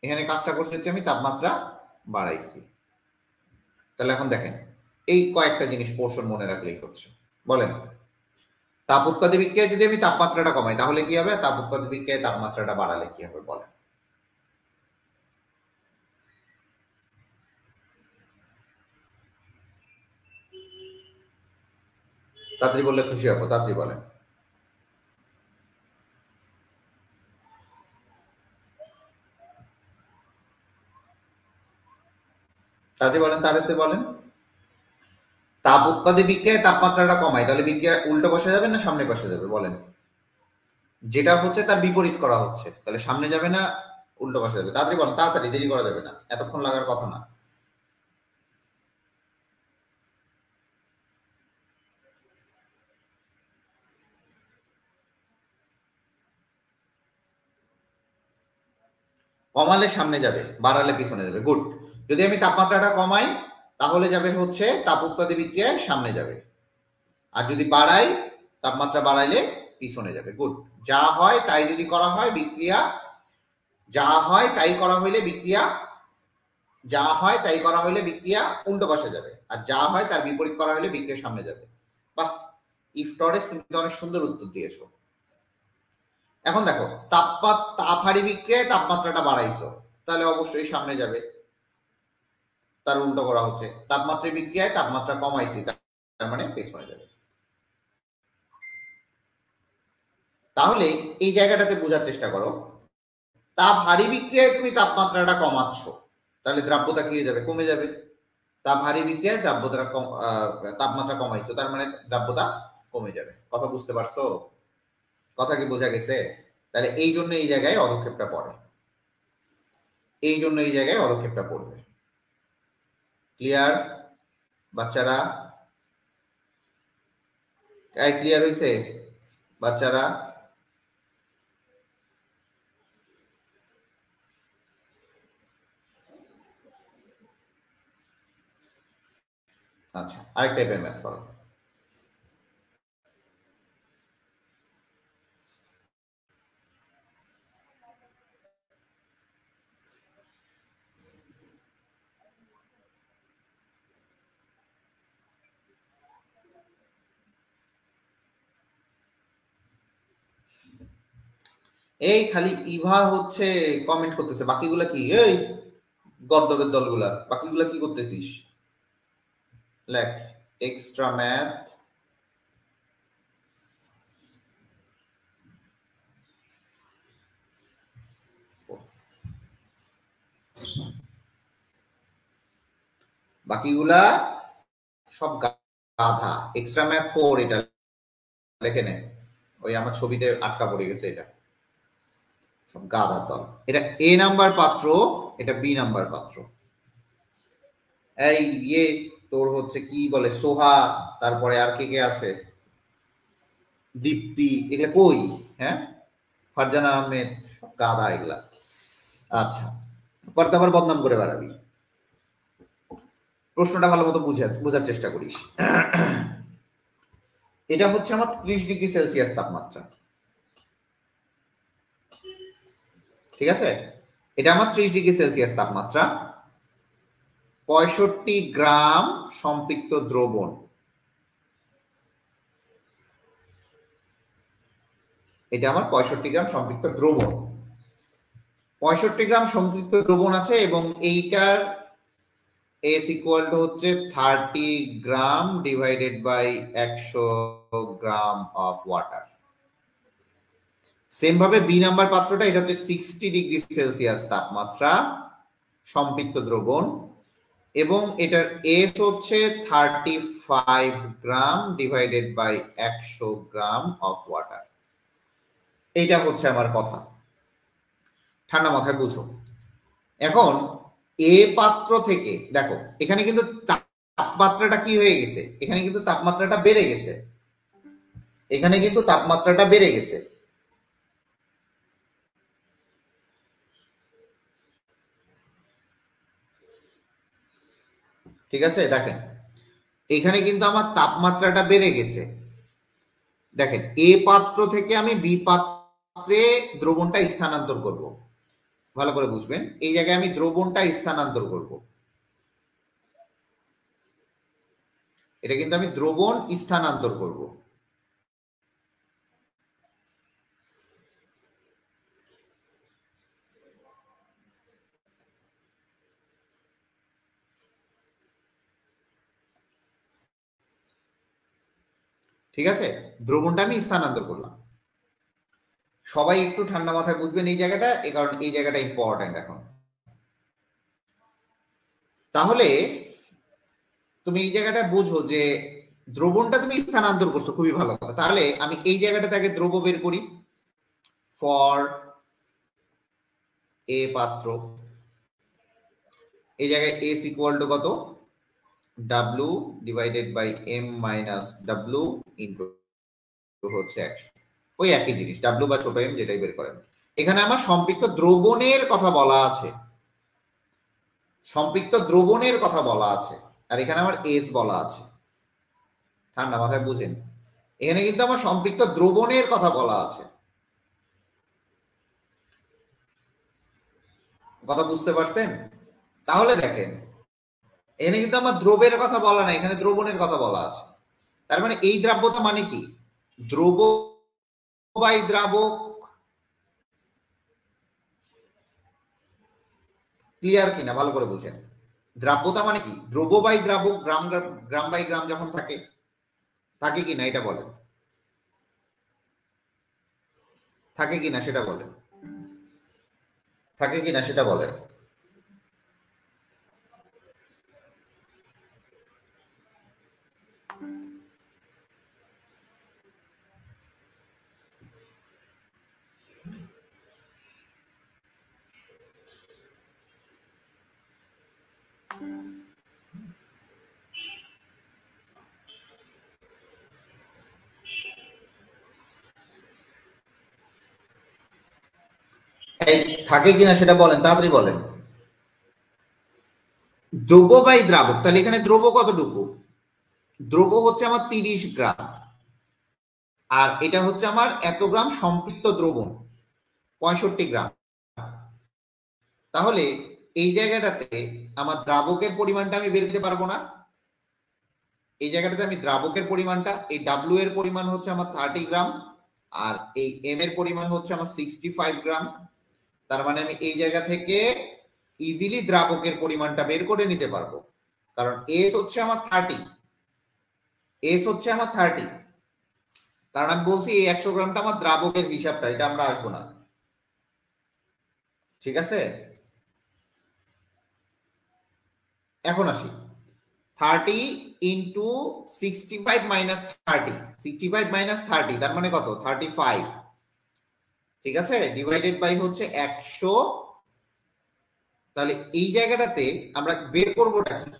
এখানে কাজটা করছি হচ্ছে আমি তাপমাত্রা বাড়াইছি। তাহলে এখন দেখেন, এই কয়েকটা জিনিস পোর্শন মনে রাখলেই হচ্ছে। বলেন, তাপ উৎপাদী বিক্রিয়ায় যদি আমি তাপমাত্রাটা কমাই তাহলে কি হবে? তাপ উৎপাদী বিক্রিয়ায় তাপমাত্রাটা বাড়ালে কি হবে বলেন? তাড়াতাড়ি বললে খুশি হবো, তাড়াতাড়ি বলেন। তাড়াতাড়ি বলেন, তাড়াতাড়ি বলেন। তাপ উৎপাদী বিক্রিয়ায় তাপমাত্রাটা কমায় তাহলে বিক্রিয়া উল্টো বসে যাবে না সামনে বসে যাবে বলেন? যেটা হচ্ছে তার বিপরীত করা হচ্ছে, তাহলে সামনে যাবে না উল্টো বসে যাবে? তাড়াতাড়ি বলেন, তাড়াতাড়ি, দেরি করা যাবে না, এতক্ষণ লাগার কথা না। কমালে সামনে যাবে, বাড়ালে পিছনে যাবে। গুড। যদি আমি তাপমাত্রাটা কমাই তাহলে যাবে হচ্ছে তাপ উৎপাদী বিক্রিয়ায় সামনে যাবে, আর যদি বাড়াই তাপমাত্রা বাড়াইলে পিছনে যাবে। গুড। যা হয় তাই যদি করা হয় বিক্রিয়া, যা হয় তাই করা হইলে বিক্রিয়া, যা হয় তাই করা হইলে বিক্রিয়া উল্টো পাশে যাবে, আর যা হয় তার বিপরীত করা হলে বিক্রিয়া সামনে যাবে। বাহ, ইফটরেস তুমি তো অনেক সুন্দর উত্তর দিয়েছো। এখন দেখো, তাপ হারি বিক্রিয়ায় তাপমাত্রাটা বাড়াইছো, তাহলে অবশ্যই সামনে যাবে, তার উল্টো করা হচ্ছে। তাপমাত্রা বিক্রিয়ায় তাপমাত্রা কমাইছি, তার মানে পেছনে যাবে। তাহলে এই জায়গাটাতে বোঝার চেষ্টা করো, তাপ হারি বিক্রিয়ায় তুমি তাপমাত্রাটা কমাচ্ছ, তাহলে দ্রাব্যতা কি হয়ে যাবে? কমে যাবে। তাপ হারি বিক্রিয়ায় দ্রাব্যতা তাপমাত্রা কমাইছো, তার মানে দ্রাব্যতা কমে যাবে। কথা বুঝতে পারছো? কথা কি বোঝা গেছে? তাহলে এই জন্য এই জায়গায় অধক্ষেপটা পড়ে, এই জন্য এই জায়গায় অধক্ষেপটা পড়বে। ক্লিয়ার বাচ্চারা? ক্লিয়ার হয়েছে বাচ্চারা? আচ্ছা, আরেক টাইপের ম্যাথ করো। এই খালি ইভা হচ্ছে কমেন্ট করতেছে, বাকিগুলা কি? এই গর্দবের দলগুলা, বাকিগুলা কি করতেছিস? লেখ এক্সট্রা ম্যাথ বাকিগুলা সব গাধা। এক্সট্রা ম্যাথ 4 এটা লেখে নে, ওই আমার ছবিতে আটকা পড়ে গেছে, এটা সব গাধার দল। এটা এ নাম্বার পাত্র, এটা বি নাম্বার পাত্র। এই ইয়ে তোর হচ্ছে কি বলে সোহা, তারপরে আর কে কে আছে, দীপ্তি, এগুলা কই? হ্যাঁ, ফারজানা আহমেদ, সব গাধা এগুলা। আচ্ছা, পরে তো আবার বদনাম করে বেড়াবি। প্রশ্নটা ভালো মতো বোঝার চেষ্টা করিস। এটা হচ্ছে আমার 30 ডিগ্রি সেলসিয়াস তাপমাত্রা, ঠিক আছে? এটা আমার 30 ডিগ্রি সেলসিয়াস তাপমাত্রা, 65 গ্রাম সম্পৃক্ত দ্রবণ। এটা আমার 65 গ্রাম সম্পৃক্ত দ্রবণ, 65 গ্রাম সম্পৃক্ত দ্রবণ আছে, এবং এইটার এস ইকুয়াল টু হচ্ছে 30 gram divided by 100 gram of water. Same ভাবে বি নাম্বার পাত্রটা, এটা হচ্ছে 60 ডিগ্রি সেলসিয়াস তাপমাত্রা, সম্পৃক্ত দ্রবণ, এবং এটার এস হচ্ছে 35 gram divided by 100 gram of water. এইটা হচ্ছে আমার কথা, ঠান্ডা মাথায় বুঝো। এখন এ পাত্র থেকে দেখো, এখানে কিন্তু তাপমাত্রাটা কি হয়ে গেছে, এখানে কিন্তু তাপমাত্রাটা বেড়ে গেছে, এখানে কিন্তু তাপমাত্রাটা বেড়ে গেছে। ঠিক আছে, দেখেন এখানে কিন্তু আমার তাপমাত্রাটা বেড়ে গেছে। দেখেন এ পাত্র থেকে আমি বি পাত্রে দ্রবণটা স্থানান্তর করব, ভালো করে বুঝবেন। এই জায়গায় আমি দ্রবণটা স্থানান্তর করব, এটা কিন্তু আমি দ্রবণ স্থানান্তর করব। ঠিক আছে, দ্রবণটা আমি স্থানান্তর করলাম। সবাই একটু ঠান্ডা মাথায় বুঝবেন এই জায়গাটা, এই কারণ এই জায়গাটা ইম্পর্টেন্ট এখন। তাহলে তুমি এই জায়গাটা বুঝো যে দ্রবণটা তুমি স্থানান্তর করছো, খুবই ভালো কথা। তাহলে আমি এই জায়গাটাতে আগে দ্রব্য বের করি, ফর এ পাত্র, এই জায়গায় এস ইকুয়াল টু কত, W divided by M minus W into হচ্ছে 100, ওই একই জিনিস, ডাব্লিউ বা ছোট এম যেটাই বের করেন। এখানে আমার সম্পৃক্ত দ্রবণের কথা বলা আছে, সম্পৃক্ত দ্রবণের কথা বলা আছে, আর এখানে আমার এস বলা আছে। ঠান্ডা মাথায় বুঝেন, এখানে কিন্তু আমার সম্পৃক্ত দ্রবণের কথা বলা আছে। কথা বুঝতে পারছেন? তাহলে দেখেন এখানে কিন্তু আমার দ্রবের কথা বলা নাই, এখানে দ্রবণের কথা বলা আছে। তার মানে এই দ্রাব্যতা মানে কি, দ্রব বাই দ্রাবক। ক্লিয়ার কিনা ভালো করে বুঝেন। দ্রাব্যতা মানে কি, দ্রব বাই দ্রাবক, গ্রাম গ্রাম বাই গ্রাম যখন থাকে, থাকে কিনা এটা বলেন, থাকে কিনা সেটা বলেন, থাকে কিনা সেটা বলেন। এই থাকে কিনা সেটা বলেন, তাড়াতাড়ি বলেন। দ্রব্য বাই দ্রাবক, তাহলে এখানে দ্রব্য কতটুকু? দ্রব্য হচ্ছে আমার 30 গ্রাম, আর এটা হচ্ছে আমার এত গ্রাম সম্পৃক্ত দ্রবণ 65 গ্রাম। তাহলে এই জায়গাটাতে আমার দ্রাবকের পরিমাণটা আমি বের করতে পারবো না। এই জায়গাটাতে আমি দ্রাবকের পরিমাণটা, এই ডাব্লিউ এর পরিমাণ হচ্ছে আমার 30 গ্রাম, আর এই এম এর পরিমাণ হচ্ছে আমার 65 গ্রাম। তার মানে আমি এই জায়গা থেকে ইজিলি দ্রাবকের পরিমাণটা বের করে নিতে পারবো, কারণ এস হচ্ছে আমার 30, এস হচ্ছে আমার 30। কারণ আমি বলছি এই 100 গ্রামটা আমার দ্রাবকের হিসাবটা, এটা আমরা আসবো না। ঠিক আছে, এখন আসি 30 ইন্টু 65 মাইনাস 30, 65 মাইনাস 30 তার মানে কত? 35। ঠিক আছে, ডিভাইডেড বাই হচ্ছে 100। তাহলে এই জায়গাটাতে আমরা বের করবোটা কি?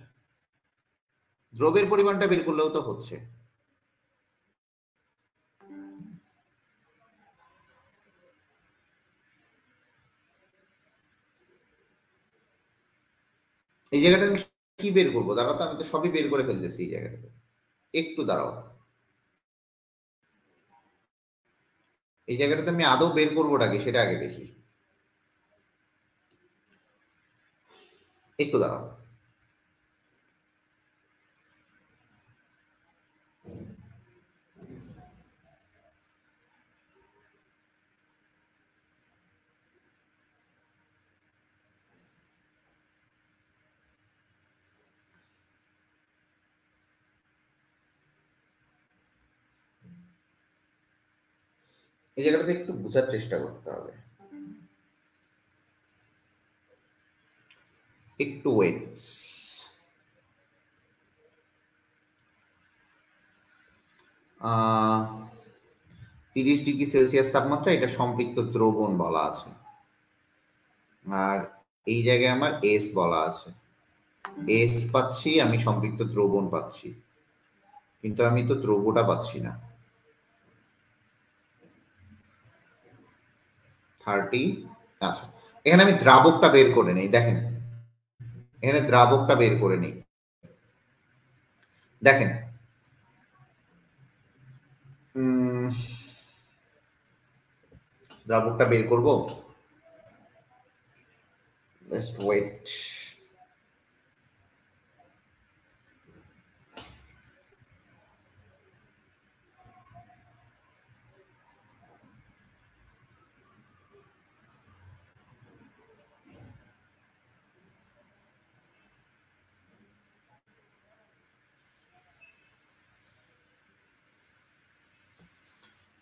দ্রব্যের পরিমাণটা বের করলেও তো হচ্ছে। এই জায়গাটা আমি কি বের করবো? দাঁড়াও তো, আমি তো সবই বের করে ফেলতেছি এই জায়গাটাতে, একটু দাঁড়াও। এই জায়গাটাতে আমি আদৌ বের করবোটা কি সেটা আগে দেখি, একটু দাঁড়াও। এই জায়গাটাতে একটু বোঝার চেষ্টা করতে হবে, একটু ওয়েট। 30 ডিগ্রি সেলসিয়াস তাপমাত্রা, এটা সম্পৃক্ত দ্রবণ বলা আছে, আর এই জায়গায় আমার এস বলা আছে। এস পাচ্ছি, আমি সম্পৃক্ত দ্রবণ পাচ্ছি, কিন্তু আমি তো দ্রব্যটা পাচ্ছি না। 30, আচ্ছা এখানে আমি দ্রাবকটা বের করে নেই। দেখেন এখানে দ্রাবকটা বের করে নেই, দেখেন দ্রাবকটা বের করব, জাস্ট ওয়েট।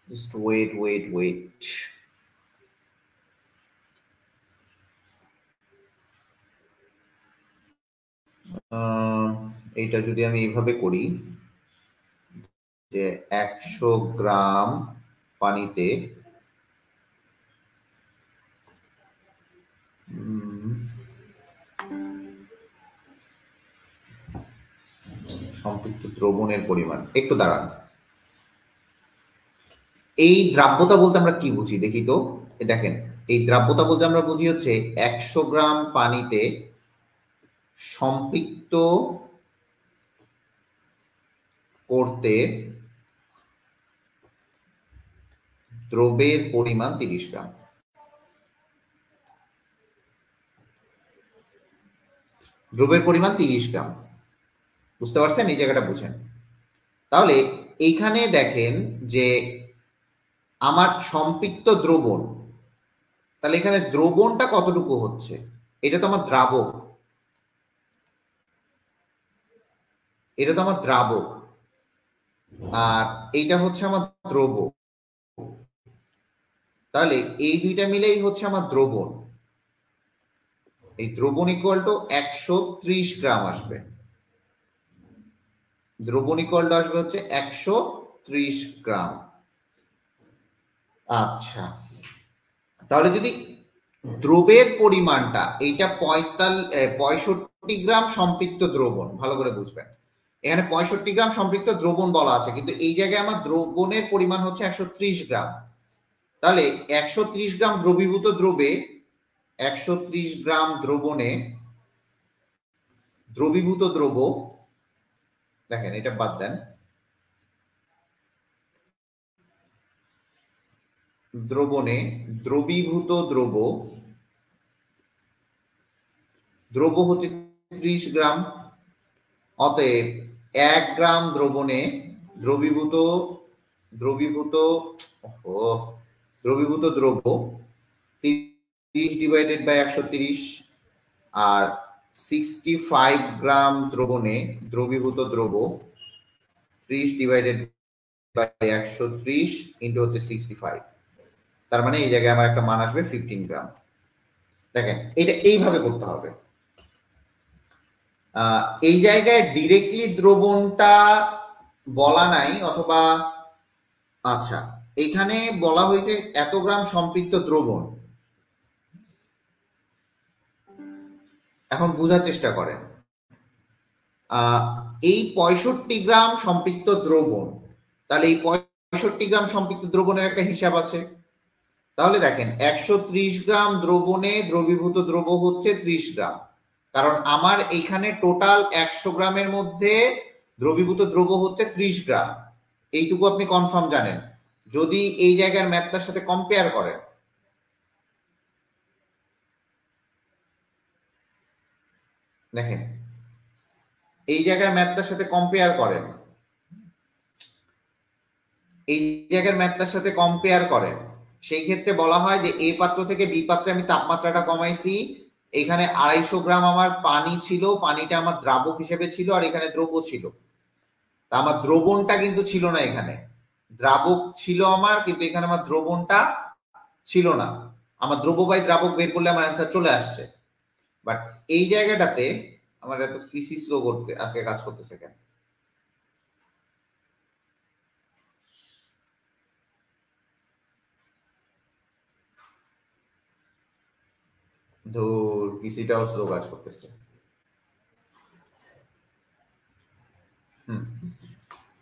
Just wait. এইটা যদি আমি এইভাবে করি যে 100 গ্রাম পানিতে সম্পৃক্ত দ্রবণের পরিমাণ, একটু দাঁড়ান। এই দ্রাব্যতা বলতে আমরা কি বুঝি দেখি তো। দেখেন এই দ্রাব্যতা বলতে আমরা বুঝি হচ্ছে 100 গ্রাম পানিতে সম্পৃক্ত করতে দ্রব্যের পরিমাণ 30 গ্রাম। দ্রব্যের পরিমাণ 30 গ্রাম, বুঝতে পারছেন? এই জায়গাটা বুঝেন। তাহলে এইখানে দেখেন যে আমার সম্পৃক্ত দ্রবণ, তাহলে এখানে দ্রবণটা কতটুকু হচ্ছে? এটা তো আমার দ্রাবক, এটা তো আমার দ্রাবক, আর এইটা হচ্ছে আমার দ্রব্য। তাহলে এই দুইটা মিলেই হচ্ছে আমার দ্রবণ। এই দ্রবণ ইকুয়াল টু 130 গ্রাম আসবে, দ্রবণ ইকুয়াল টু আসবে হচ্ছে 130 গ্রাম। আচ্ছা, তাহলে যদি দ্রবের পরিমাণটা এইটা 65 গ্রাম সম্পৃক্ত দ্রবণ, ভালো করে বুঝবেন। এখানে 65 গ্রাম সম্পৃক্ত দ্রবণ বলা আছে, কিন্তু এই জায়গায় আমার দ্রবণের পরিমাণ হচ্ছে 130 গ্রাম। তাহলে 130 গ্রাম দ্রবীভূত দ্রবে 130 গ্রাম দ্রবণে দ্রবীভূত দ্রব, দেখেন এটা বাদ দেন, দ্রবণে দ্রবীভূত দ্রব হচ্ছে 30 গ্রাম। অতএব 1 গ্রাম দ্রবণে দ্রবীভূত দ্রব 30 ডিভাইডেড বাই 130, আর 65 গ্রাম দ্রবণে দ্রবীভূত দ্রব 30 ডিভাইডেড বাই 130 ইন্টু হচ্ছে 65, তার মানে এই জায়গায় আমার একটা মান আসবে 15 গ্রাম। দেখেন এটা এইভাবে করতে হবে। এই জায়গায় ডিরেক্টলি দ্রবণটা বলা নাই, অথবা আচ্ছা এখানে বলা হয়েছে এত গ্রাম সম্পৃক্ত দ্রবণ। এখন বোঝার চেষ্টা করেন, এই 65 গ্রাম সম্পৃক্ত দ্রবণ, তাহলে এই 65 গ্রাম সম্পৃক্ত দ্রবণের একটা হিসাব আছে। তাহলে দেখেন 130 গ্রাম দ্রবণে দ্রবীভূত দ্রব হচ্ছে 30 গ্রাম, কারণ আমার এইখানে টোটাল 100 গ্রামের মধ্যে দ্রবীভূত দ্রব হচ্ছে 30 গ্রাম। এইটুকু আপনি কনফার্ম জানেন। যদি এই জায়গার ম্যাথটার সাথে কম্পেয়ার করেন, দেখেন এই জায়গার ম্যাথটার সাথে কম্পেয়ার করেন, এই জায়গার ম্যাথটার সাথে কম্পেয়ার করেন, সেই ক্ষেত্রে বলা হয় যে এ পাত্র থেকে বি পাত্রে আমি তাপমাত্রাটা কমাইছি। এখানে 250 গ্রাম আমার পানি ছিল, পানিটা আমার দ্রাবক হিসেবে ছিল, আর এখানে দ্রব ছিল। তা আমার দ্রবণটা কিন্তু ছিল না, এখানে দ্রাবক ছিল আমার, কিন্তু এখানে আমার দ্রবণটা ছিল না। আমার দ্রব বাই দ্রাবক বের করলে আমার অ্যান্সার চলে আসছে। বাট এই জায়গাটাতে আমার এত পিসি স্লো করতে আজকে কাজ করতেছে কেন? ধর পিসিটাও স্লো কাজ করতেছে।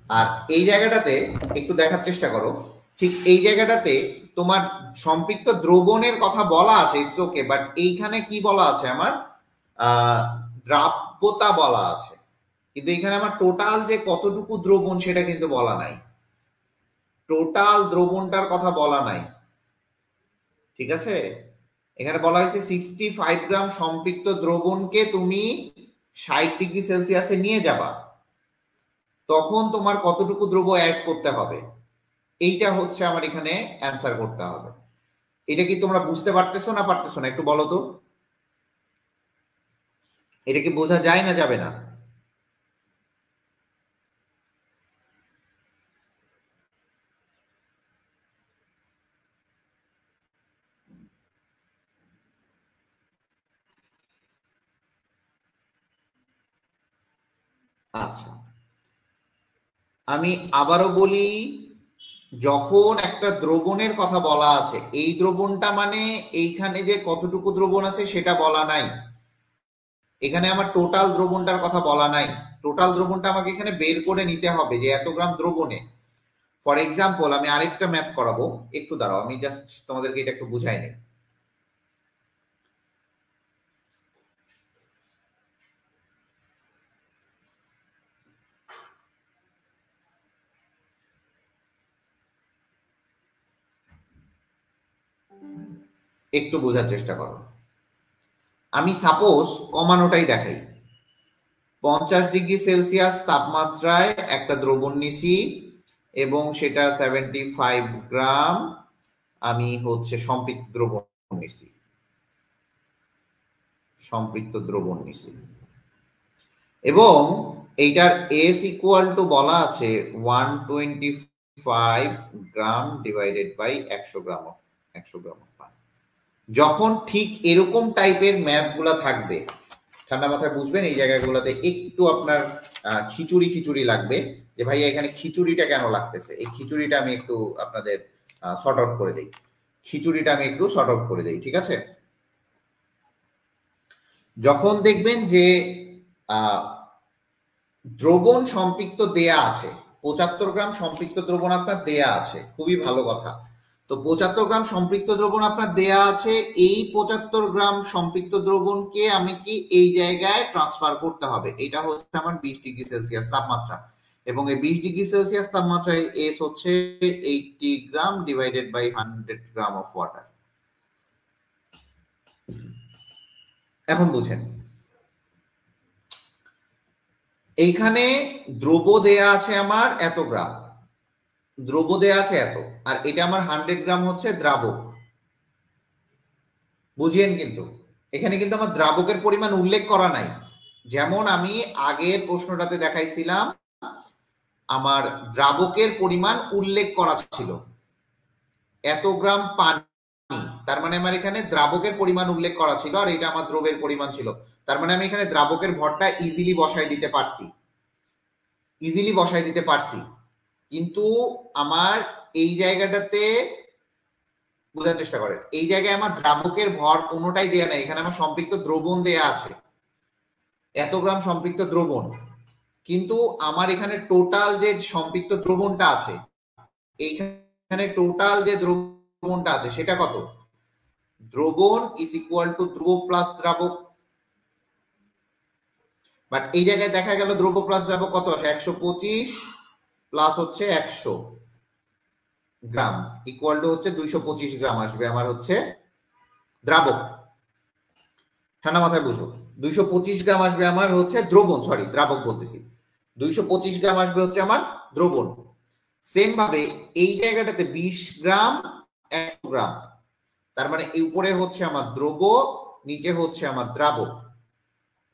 আর এই জায়গাটাতে একটু দেখার চেষ্টা করো, ঠিক এই জায়গাটাতে তোমার সম্পৃক্ত দ্রবণের কথা বলা আছে, ইটস ওকে, বাট এইখানে কি বলা আছে আমার দ্রাব্যতা বলা আছে, কিন্তু এখানে আমার টোটাল যে কতটুকু দ্রবণ সেটা কিন্তু বলা নাই, টোটাল দ্রবণটার কথা বলা নাই। ঠিক আছে, এখানে বলা হয়েছে 65 গ্রাম সম্পৃক্ত দ্রবণকে তুমি 60 ডিগ্রি সেলসিয়াসে নিয়ে যাবা, তখন তোমার কতটুকু দ্রব অ্যাড করতে হবে, এইটা হচ্ছে আমার এখানে অ্যান্সার করতে হবে। এটা কি তোমরা বুঝতে পারতেছো না পারতেছো না একটু বলো তো, এটা কি বোঝা যায় না যাবে না? আচ্ছা আমি আবারও বলি, যখন একটা দ্রবণের কথা বলা আছে, এই দ্রবণটা মানে এইখানে যে কতটুকু দ্রবণ আছে সেটা বলা নাই, এখানে আমার টোটাল দ্রবণটার কথা বলা নাই। টোটাল দ্রবণটা আমাকে এখানে বের করে নিতে হবে যে এত গ্রাম দ্রবণে। ফর এক্সাম্পল আমি আরেকটা ম্যাথ করাবো, একটু দাঁড়াও, আমি জাস্ট তোমাদেরকে এটা একটু বুঝাই নেই। একটু বোঝার চেষ্টা করো। আমি সাপোজ কমানোটাই দেখাই, 50 ডিগ্রি সেলসিয়াস তাপমাত্রায় একটা দ্রবণ নিছি এবং সেটা 75 গ্রাম আমি হচ্ছে সম্পৃক্ত দ্রবণ নিছি, সম্পৃক্ত দ্রবণ নিছি, এবং এইটার এস ইকুয়াল টু বলা আছে 125 গ্রাম ডিভাইডেড বাই 100 গ্রাম, 100 গ্রাম পানি। যখন ঠিক এরকম টাইপের ম্যাথ গুলা থাকবে, ঠান্ডা মাথায় বুঝবেন এই জায়গাগুলোতে একটু আপনার খিচুড়ি খিচুড়ি লাগবে, যে ভাই এখানে খিচুড়িটা কেন লাগতেছে, এই খিচুড়িটা আমি একটু আপনাদের সর্ট আউট করে দেই, খিচুড়িটা আমি একটু সর্ট আউট করে দেই, ঠিক আছে? যখন দেখবেন যে দ্রবণ সম্পৃক্ত দেয়া আছে, 75 গ্রাম সম্পৃক্ত দ্রবণ আপনার দেয়া আছে, খুবই ভালো কথা। তো 75 গ্রাম সম্পৃক্ত দ্রবণ আপনার দেয়া আছে, এই 75 গ্রাম সম্পৃক্ত দ্রবণকে আমি কি এই জায়গায় ট্রান্সফার করতে হবে। এটা হচ্ছে আমার 20 ডিগ্রি সেলসিয়াস তাপমাত্রা, এবং এই 20 ডিগ্রি সেলসিয়াস তাপমাত্রায় এস হচ্ছে 80 gram divided by 100 gram of water. এখন বুঝেন, এইখানে দ্রব্য দেয়া আছে আমার এত গ্রাম, দ্রব্য দেয়া আছে এত, আর এটা আমার 100 গ্রাম হচ্ছে দ্রাবক। বুঝিয়েন কিন্তু এখানে কিন্তু আমার দ্রাবকের পরিমাণ উল্লেখ করা নাই। যেমন আমি আগের প্রশ্নটাতে দেখাইছিলাম আমার দ্রাবকের পরিমাণ উল্লেখ করা ছিল এত গ্রাম পানি, তার মানে আমার এখানে দ্রাবকের পরিমাণ উল্লেখ করা ছিল, আর এটা আমার দ্রবের পরিমাণ ছিল। তার মানে আমি এখানে দ্রাবকের ভরটা ইজিলি বসাই দিতে পারছি। কিন্তু আমার এই জায়গাটাতে বোঝার চেষ্টা করেন, এই জায়গায় আমার দ্রাবকের ভর কোনোটাই দেয়া নাই, এখানে আমার সম্পৃক্ত দ্রবণ দেয়া আছে এত গ্রাম সম্পৃক্ত দ্রবণ। কিন্তু আমার এখানে টোটাল যে সম্পৃক্ত দ্রবণটা আছে, এইখানে টোটাল যে দ্রবণটা আছে সেটা কত? দ্রবণ ইজ ইকুয়াল টু দ্রব প্লাস দ্রাবক। বাট এই জায়গায় দেখা গেল দ্রব প্লাস দ্রাবক কত আসে? 125 প্লাস হচ্ছে 100 গ্রাম ইকুয়াল টু হচ্ছে 225 গ্রাম আসবে আমার হচ্ছে দ্রাবক। ঠান্ডা মাথায় বুঝো, 225 গ্রাম আসবে আমার হচ্ছে দ্রবণ, সরি দ্রাবক বলতেছি, 225 গ্রাম আসবে হচ্ছে আমার দ্রবণ। সেম ভাবে এই জায়গাটাতে 20 গ্রাম 100 গ্রাম, তার মানে এই উপরে হচ্ছে আমার দ্রব, নিচে হচ্ছে আমার দ্রাবক।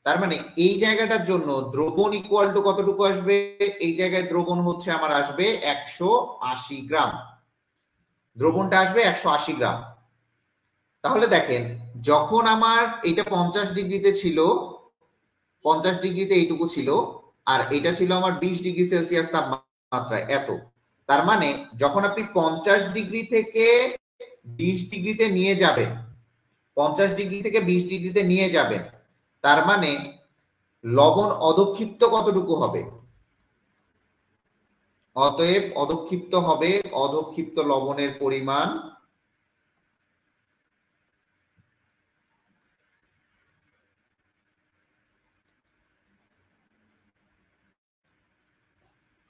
তার মানে এই জায়গাটার জন্য দ্রবণ ইকুয়াল টু কতটুকু আসবে? এই জায়গায় দ্রবণ হচ্ছে আমার আসবে 180 গ্রাম, দ্রবণটা আসবে 180 গ্রাম। তাহলে দেখেন, যখন আমার এটা 50 ডিগ্রিতে ছিল, 50 ডিগ্রিতে এইটুকু ছিল, আর এটা ছিল আমার 20 ডিগ্রি সেলসিয়াস তাপমাত্রায় এত। তার মানে যখন আপনি 50 ডিগ্রি থেকে 20 ডিগ্রিতে নিয়ে যাবেন, 50 ডিগ্রি থেকে 20 ডিগ্রিতে নিয়ে যাবেন, তার মানে লবণ অধক্ষিপ্ত কতটুকু হবে? অতএব অধক্ষিপ্ত হবে, অধক্ষিপ্ত লবণের পরিমাণ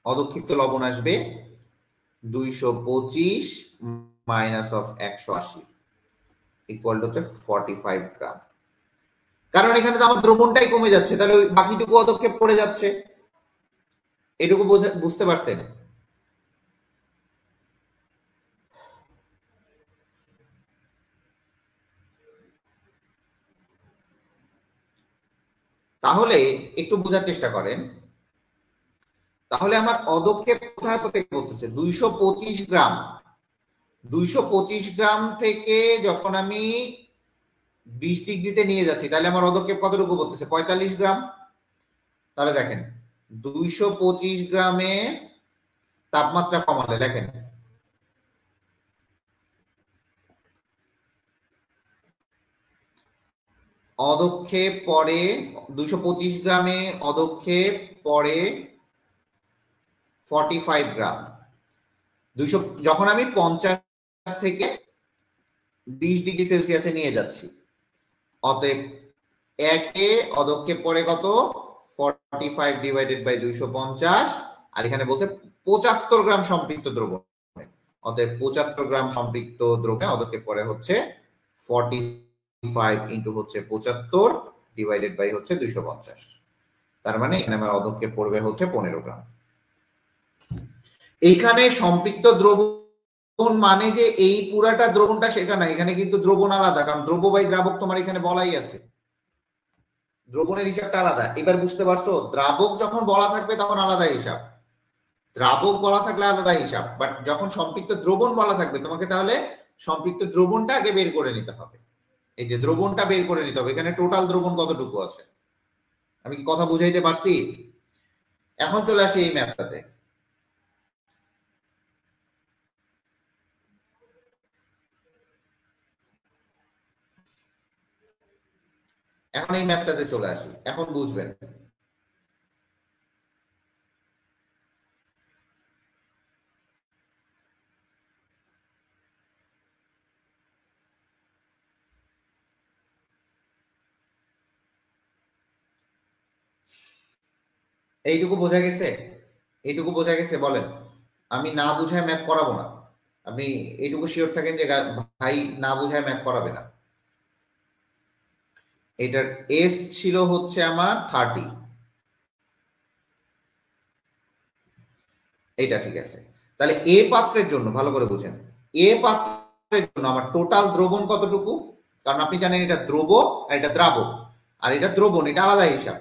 অধক্ষিপ্ত লবণ আসবে 225 মাইনাস অফ 180 ইকুয়াল টু হচ্ছে 45 গ্রাম। কারণ এখানে তো আমার দ্রবণটাই কমে যাচ্ছে, তাহলে ওই বাকিটুকু অধক্ষেপ পড়ে যাচ্ছে। এটুকু বুঝতে পারছেন? তাহলে একটু বোঝার চেষ্টা করেন, তাহলে আমার অধক্ষেপ কোথায় কোথায় করতেছে? 225 গ্রাম, 225 গ্রাম থেকে যখন আমি 20 ডিগ্রিতে নিয়ে যাচ্ছি, তাহলে আমার অধক্ষেপ কতটুকু করতেছে? 45 গ্রাম। তাহলে দেখেন 225 গ্রামে তাপমাত্রা কমালে দেখেন অধক্ষেপ পরে 225 গ্রামে অধক্ষেপ পরে 45 গ্রাম। 200 যখন আমি 50 থেকে 20 ডিগ্রি সেলসিয়াসে নিয়ে যাচ্ছি, অতএব একে অধক্ষেপ পরে কত? 45 ডিভাইডেড বাই 250, আর এখানে বলছে 75 গ্রাম সম্পৃক্ত দ্রবণ, অতএব 75 গ্রাম সম্পৃক্ত দ্রবণে অধক্ষেপ পরে হচ্ছে 45 ইন্টু হচ্ছে 75 ডিভাইডেড বাই হচ্ছে 250। তার মানে এখানে আমার অধক্ষেপ পড়বে হচ্ছে 15 গ্রাম। এইখানে সম্পৃক্ত দ্রবণ মানে যে এই পুরাটা দ্রবণটা সেটা না, এখানে কিন্তু দ্রবণ আলাদা, কারণ দ্রব্য বাই দ্রাবক তোমার এখানে বলাই আছে, দ্রবণের হিসাবটা আলাদা। এবার বুঝতে পারছো, দ্রাবক যখন বলা থাকবে তখন আলাদা হিসাব, দ্রাবক বলা থাকলে আলাদা হিসাব, বাট যখন সম্পৃক্ত দ্রবণ বলা থাকবে তোমাকে তাহলে সম্পৃক্ত দ্রবণটা আগে বের করে নিতে হবে। এই যে দ্রবণটা বের করে নিতে হবে, এখানে টোটাল দ্রবণ কতটুকু আছে। আমি কি কথা বুঝাইতে পারছি? এখন চলে আসি এই ম্যাথটাতে। এখন এই ম্যাথটাতে চলে আসি, এখন বুঝবেন। এইটুকু বোঝা গেছে? এইটুকু বোঝা গেছে বলেন? আমি না বুঝায় ম্যাথ করাবো না। আপনি এইটুকু শিওর থাকেন যে ভাই না বুঝায় ম্যাথ করাবে না। এটার এস ছিল হচ্ছে আমার 30। এইটা ঠিক আছে। তাহলে এ পাত্রের জন্য ভালো করে বুঝেন, এ পাত্রের জন্য আমার টোটাল দ্রবণ কতটুকু? কারণ আপনি জানেন এটা দ্রব আর এটা দ্রাবক, আর এটা দ্রবণ, এটা আলাদা হিসাব।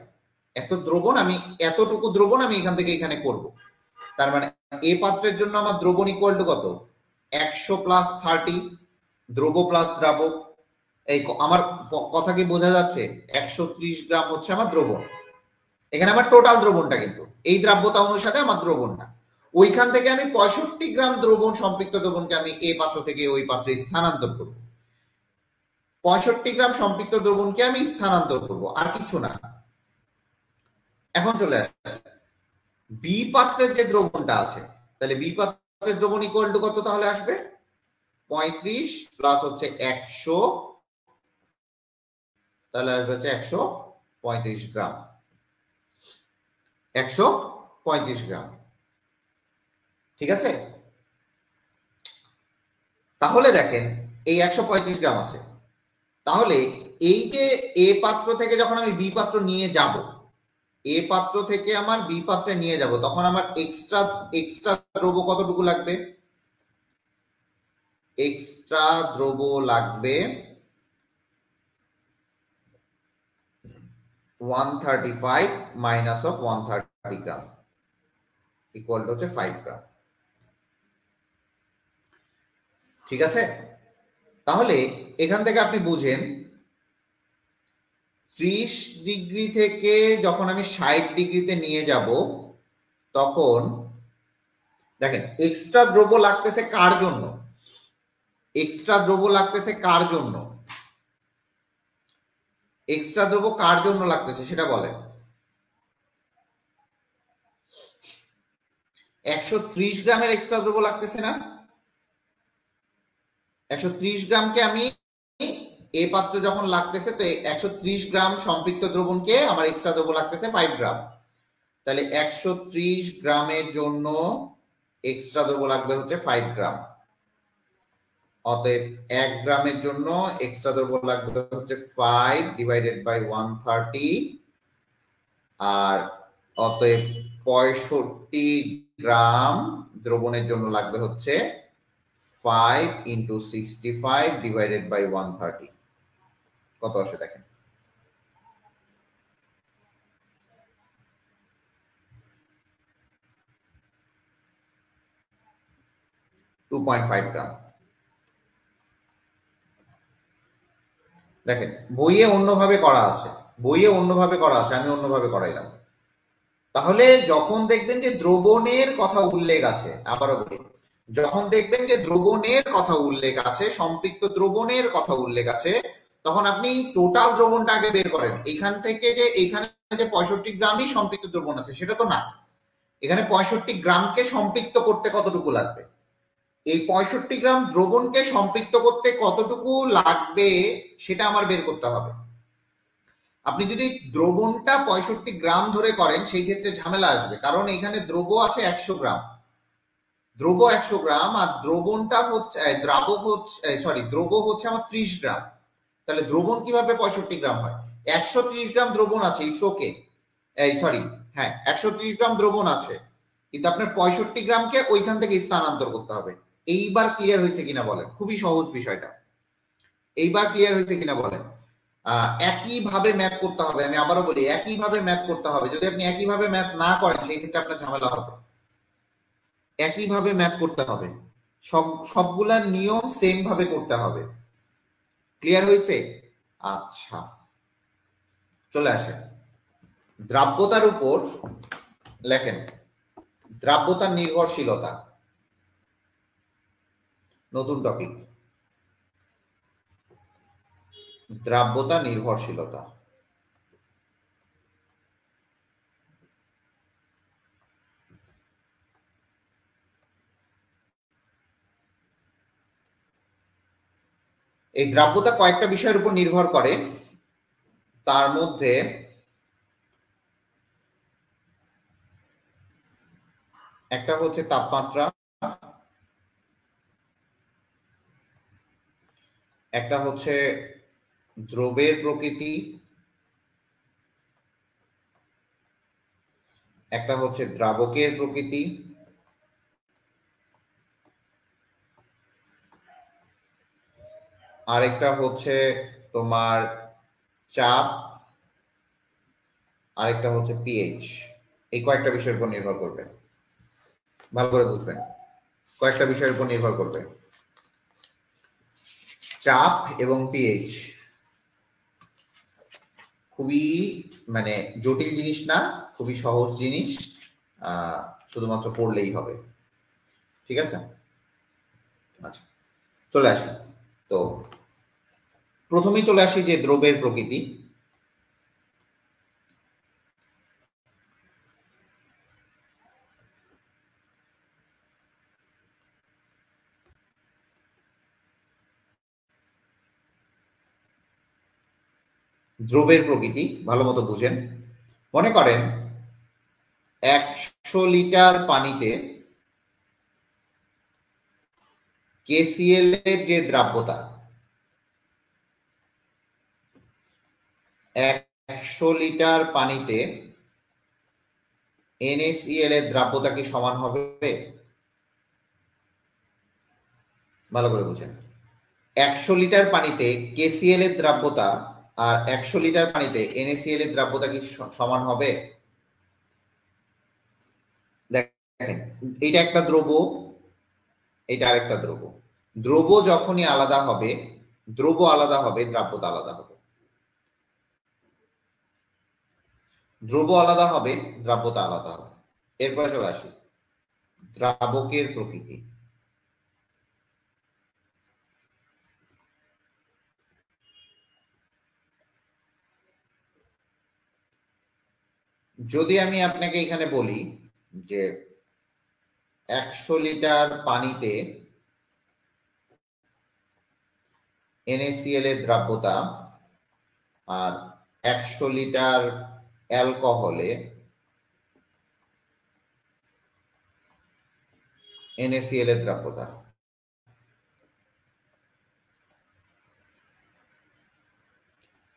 এত দ্রবণ আমি, এতটুকু দ্রবণ আমি এখান থেকে এখানে করব। তার মানে এ পাত্রের জন্য আমার দ্রবণ ইকুয়াল টু কত? 100 প্লাস 30, দ্রব প্লাস দ্রাবক। এই আমার কথা কি বোঝা যাচ্ছে? 130 গ্রাম হচ্ছে আমার দ্রবণ। এখানে আমার টোটাল দ্রবণটা, কিন্তু এই দ্রাব্যতা অনুসারে আমার দ্রবণটা। ওইখান থেকে আমি 65 গ্রাম দ্রবণ, সম্পৃক্ত দ্রবণকে আমি এই পাত্র থেকে ওই পাত্রে স্থানান্তর করব। 65 গ্রাম সম্পৃক্ত দ্রবণকে আমি স্থানান্তর করব, আর কিছু না। এখন চলে আসছে বি পাত্রের যে দ্রবণটা আছে, তাহলে বি পাত্রের দ্রবণ ইকুয়াল টু কত তাহলে আসবে? 35 প্লাস হচ্ছে 100, তাহলে আসবে হচ্ছে 135 গ্রাম। 135 গ্রাম, ঠিক আছে? তাহলে দেখেন এই 135 গ্রাম আছে। তাহলে এই যে এ পাত্র থেকে যখন আমি বি পাত্র নিয়ে যাব, এ পাত্র থেকে আমার বি পাত্রে নিয়ে যাব, তখন আমার এক্সট্রা এক্সট্রা দ্রব্য কতটুকু লাগবে? এক্সট্রা দ্রব্য লাগবে 135 minus of 130 gram equal to হচ্ছে 5 গ্রাম। ঠিক আছে? তাহলে এখান থেকে আপনি বুঝেন 30 ডিগ্রি থেকে যখন আমি 60 ডিগ্রিতে নিয়ে যাব, তখন দেখেন এক্সট্রা দ্রব্য লাগতেছে কার জন্য? এক্সট্রা দ্রব্য লাগতেছে কার জন্য? এক্সট্রা দ্রব্য কার জন্য লাগতেছে সেটা বলেন। 130 গ্রামের এক্সট্রা দ্রব্য লাগতেছে না? 130 গ্রামকে আমি এ পাত্র যখন লাগতেছে, তো 130 গ্রাম সম্পৃক্ত দ্রবণকে আমার এক্সট্রা দ্রব্য লাগতেছে 5 গ্রাম। তাহলে 130 গ্রামের জন্য এক্সট্রা দ্রব্য লাগবে হচ্ছে 5 গ্রাম। অতএব 1 গ্রামের জন্য এক্সট্রা দ্রব্য লাগবে হচ্ছে 5 ডিভাইডেড বাই 130, আর অতএব 65 গ্রাম দ্রবণের জন্য লাগবে হচ্ছে 5 ইন্টু 65 ডিভাইডেড বাই 130। কত আসে দেখেন? 2.5 গ্রাম। দেখেন বইয়ে অন্যভাবে করা আছে, বইয়ে অন্যভাবে করা আছে, আমি অন্যভাবে করাইলাম। তাহলে যখন দেখবেন যে দ্রবণের কথা উল্লেখ আছে, আবারও বলি, যখন দেখবেন যে দ্রবণের কথা উল্লেখ আছে, সম্পৃক্ত দ্রবণের কথা উল্লেখ আছে, তখন আপনি টোটাল দ্রবণটা আগে বের করেন। এখান থেকে যে এখানে যে 65 গ্রামই সম্পৃক্ত দ্রবণ আছে সেটা তো না, এখানে 65 গ্রামকে সম্পৃক্ত করতে কতটুকু লাগবে, এই 65 গ্রাম দ্রবণকে সম্পৃক্ত করতে কতটুকু লাগবে সেটা আমার বের করতে হবে। আপনি যদি দ্রবণটা 65 গ্রাম ধরে করেন সেই ক্ষেত্রে ঝামেলা আসবে, কারণ এখানে দ্রব আছে 100 গ্রাম, দ্রব 100 গ্রাম, আর দ্রবণটা হচ্ছে দ্রাবক হচ্ছে সরি দ্রব হচ্ছে আমার 30 গ্রাম। তাহলে দ্রবণ কিভাবে 65 গ্রাম হয়? 130 গ্রাম দ্রবণ আছে, ইটস ওকে, এই সরি হ্যাঁ 130 গ্রাম দ্রবণ আছে, কিন্তু আপনার 65 গ্রামকে ওইখান থেকে স্থানান্তর করতে হবে। এইবার ক্লিয়ার হয়েছে কিনা বলেন? খুবই সহজ বিষয়টা, এইবার ক্লিয়ার হয়েছে কিনা বলেন? একইভাবে ম্যাথ করতে হবে, আমি আবারও বলি একইভাবে ম্যাথ করতে হবে। যদি আপনি একইভাবে ম্যাথ না করেন সেই ক্ষেত্রে আপনার ঝামেলা হবে। একইভাবে ম্যাথ করতে হবে, সবগুলা নিয়ম সেম ভাবে করতে হবে। ক্লিয়ার হয়েছে? আচ্ছা, চলে আসেন দ্রাব্যতার উপর লেখেন, দ্রাব্যতার নির্ভরশীলতা, নতুন টপিক, দ্রাব্যতা নির্ভরশীলতা। এই দ্রাব্যতা কয়েকটা বিষয়ের উপর নির্ভর করে, তার মধ্যে একটা হচ্ছে তাপমাত্রা, একটা হচ্ছে দ্রবের প্রকৃতি, একটা হচ্ছে দ্রাবকের প্রকৃতি, আরেকটা হচ্ছে তোমার চাপ, আরেকটা হচ্ছে পিএইচ। এই কয়েকটা বিষয়ের উপর নির্ভর করবে, ভালো করে বুঝবেন। কয়েকটা বিষয়ের উপর নির্ভর করবে, চাপ এবং পিএইচ। খুবই মানে জটিল জিনিস না, খুবই সহজ জিনিস, শুধুমাত্র পড়লেই হবে। ঠিক আছে, আচ্ছা চলে আসি। তো প্রথমেই চলে আসি যে দ্রবের প্রকৃতি। দ্রবের প্রকৃতি ভালো মতো বুঝেন। মনে করেন 100 লিটার পানিতে KCl এর যে দ্রাব্যতা, 100 লিটার পানিতে NaCl এর দ্রাব্যতা কি সমান হবে? ভালো করে বুঝেন। 100 লিটার পানিতে KCl এর দ্রাব্যতা আর 100 লিটার পানিতে NaCl এর দ্রাব্যতা কি সমান হবে? দেখেন, এটা একটা দ্রব, এটা আরেকটা দ্রব। দ্রব যখনই আলাদা হবে, দ্রব আলাদা হবে, দ্রাব্যতা আলাদা হবে। দ্রব আলাদা হবে, দ্রাব্যতা আলাদা হবে। এরপরে চলে আসি দ্রাবকের প্রকৃতি। যদি আমি আপনাকে এখানে বলি যে 100 লিটার পানিতে NaCl এর দ্রাব্যতা আর 100 লিটার অ্যালকোহলে NaCl এর দ্রাব্যতা,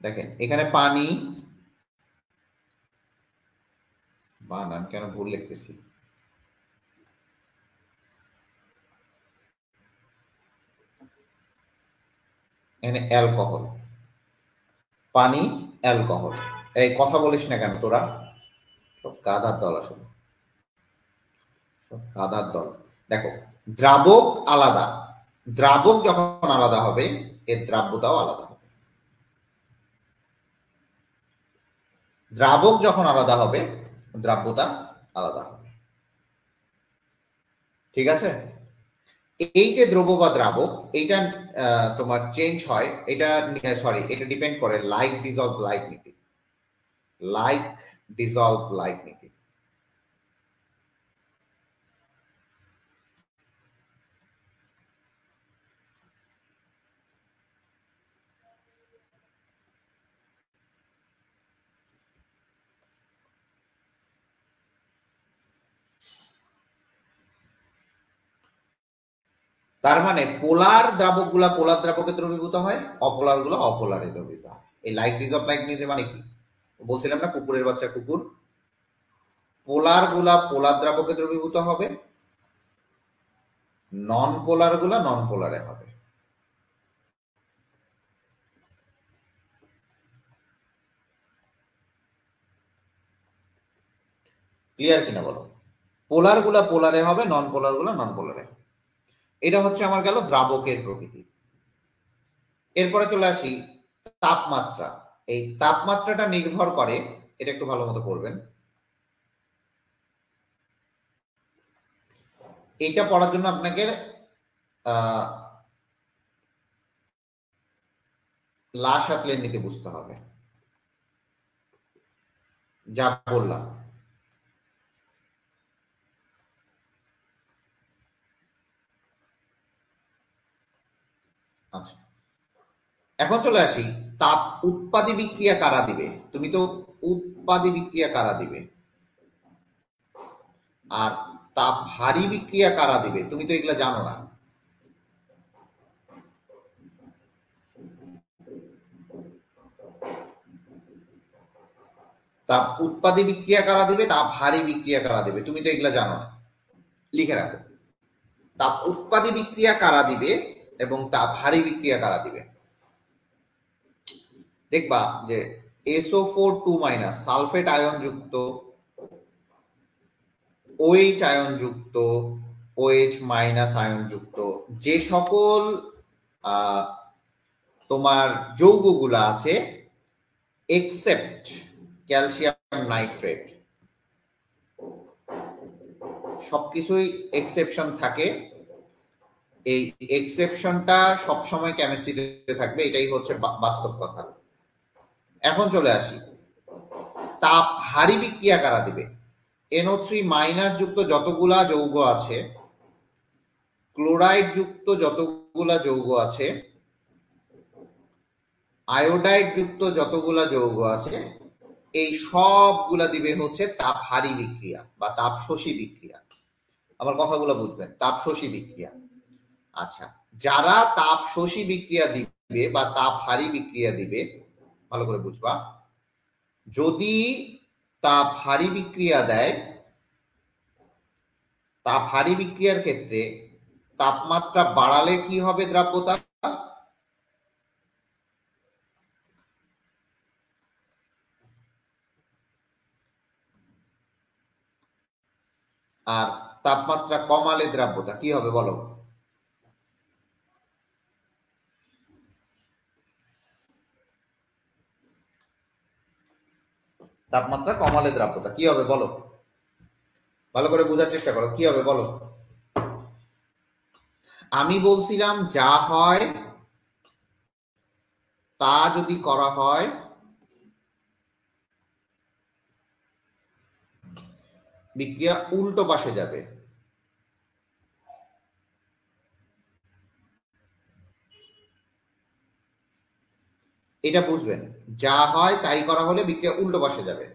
দেখেন এখানে পানি, বানান কেন ভুল লিখতেছি, এখানে অ্যালকোহল, পানি, অ্যালকোহল। এই কথা বলিস না কেন তোরা, সব গাধার দল আসলে, সব গাধার দল। দেখো, দ্রাবক আলাদা, দ্রাবক যখন আলাদা হবে এর দ্রাব্যতাও আলাদা হবে। দ্রাবক যখন আলাদা হবে দ্রাব্যতা আলাদা হবে। ঠিক আছে, এই যে দ্রব বা দ্রাবক, এইটা তোমার চেঞ্জ হয়, এটা সরি, এটা ডিপেন্ড করে লাইক ডিজলভ লাইক নীতি, লাইক ডিজলভ লাইক নীতি। তার মানে পোলার দ্রাবক গুলা পোলার দ্রাবকে দ্রবীভূত হয়, অপোলার গুলো অপোলারে দ্রবীভূত হয়। এই লাইক ডিজলভ লাইক নীতি মানে কি? বলছিলাম না কুকুরের বাচ্চা কুকুর। পোলার গুলা পোলার দ্রাবকে দ্রবীভূত হবে, নন পোলার গুলা নন পোলারে হবে। ক্লিয়ার কিনা বলো? পোলার গুলা পোলারে হবে, নন পোলার গুলা নন পোলারে হবে। এটা হচ্ছে আমার গেল দ্রাবকের প্রকৃতি। এরপরে চলে আসি তাপমাত্রা। এই তাপমাত্রাটা নির্ভর করে, এটা একটু ভালো মতো পড়বেন। এইটা পড়ার জন্য আপনাকে লাসাতলের নীতি বুঝতে হবে, যা বললাম। আচ্ছা, এখন চলে আসি, তাপ উৎপাদী বিক্রিয়া কারা দিবে? তুমি তো উৎপাদী বিক্রিয়া কারা দিবে, আর তাপ ভারী বিক্রিয়া কারা দিবে? তুমি তো এগুলা জানো না। তাপ উৎপাদী বিক্রিয়া কারা দিবে, তাপ ভারী বিক্রিয়া কারা দিবে? তুমি তো এগুলা জানো না। লিখে রাখো, তাপ উৎপাদী বিক্রিয়া কারা দিবে এবং তাপ ভারী বিক্রিয়া কারা দিবে। দেখবা যে SO4 2- সালফেট আয়ন যুক্ত, OH আয়ন যুক্ত, OH- আয়ন যুক্ত যে সকল তোমার যৌগগুলা আছে, এক্সেপ্ট ক্যালসিয়াম নাইট্রেট, সবকিছুই এক্সেপশন থাকে। এই এক্সেপশনটা সবসময় কেমিস্ট্রিতে থাকবে, এটাই হচ্ছে বাস্তব কথা। এখন চলে আসি, তাপ ভারী বিক্রিয়া কারা দিবে? NO3- যুক্ত যতগুলা যৌগ আছে, ক্লোরাইড যুক্ত যতগুলা যৌগ আছে, আয়োডাইড যুক্ত যতগুলা যৌগ আছে, এই সবগুলা দিবে হচ্ছে তাপ ভারী বিক্রিয়া বা তাপ শোষী বিক্রিয়া। আমার কথাগুলো বুঝবেন, তাপ শোষী বিক্রিয়া। আচ্ছা, যারা তাপ শোষী বিক্রিয়া দিবে বা তাপ ভারী বিক্রিয়া দিবে, ভালো করে বুঝবা, যদি তাপ ভারী বিক্রিয়া দেয়, তাপ ভারী বিক্রিয়ার ক্ষেত্রে তাপমাত্রা বাড়ালে কি হবে দ্রাব্যতা? আর তাপমাত্রা কমালে দ্রাব্যতা কি হবে বলো? তাপমাত্রা কমালে দ্রাব্যতা কি হবে বলো? ভালো করে বোঝার চেষ্টা করো, কি হবে বলো? আমি বলছিলাম যা হয় তা যদি করা হয়, বিক্রিয়া উল্টো পাশে যাবে। এটা বুঝবেন, যা হয় তাই করা হলে বিক্রিয়া উল্টো পাশে যাবে।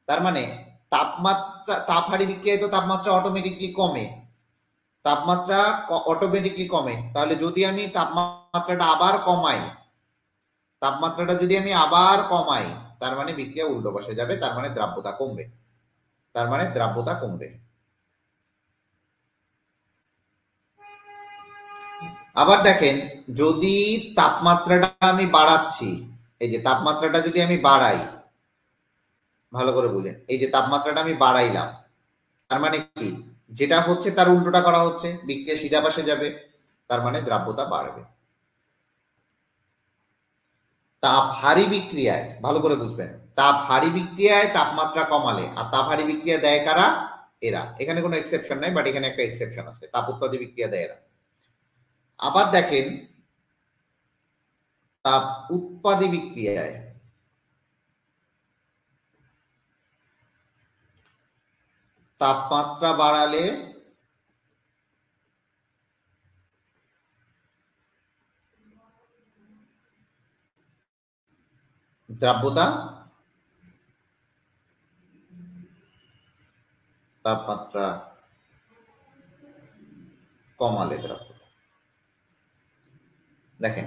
তার মানে তাপমাত্রা, তাপ হারি বিক্রিয়ায় তো তাপমাত্রা অটোমেটিকলি কমে, তাপমাত্রা অটোমেটিকলি কমে। তাহলে যদি আমি তাপমাত্রাটা আবার কমাই, তাপমাত্রাটা যদি আমি আবার কমাই, তার মানে বিক্রিয়া উল্টো পাশে যাবে, তার মানে দ্রাব্যতা কমবে, তার মানে দ্রাব্যতা কমবে। আবার দেখেন, যদি তাপমাত্রাটা আমি বাড়াচ্ছি, এই যে তাপমাত্রাটা যদি আমি বাড়াই, ভালো করে বুঝেন, এই যে তাপমাত্রাটা আমি বাড়াইলাম, তার মানে কি, যেটা হচ্ছে তার উল্টোটা করা হচ্ছে, বিক্রিয়া সিধা পাশে যাবে, তার মানে দ্রাব্যতা বাড়বে। তাপ হারি বিক্রিয়ায়, ভালো করে বুঝবেন, তাপ হারি বিক্রিয়ায় তাপমাত্রা কমালে, আর তাপ হারি বিক্রিয়া দেয় কারা? এরা। এখানে কোনো এক্সেপশন নাই, বাট এখানে একটা এক্সেপশন আছে, তাপ উৎপাদী বিক্রিয়া দেয় এরা। আবার দেখেন, তাপ উৎপাদী বিক্রিয়ায় তাপমাত্রা বাড়ালে দ্রাব্যতা, তাপমাত্রা কমালে দ্রাব্যতা। দেখেন,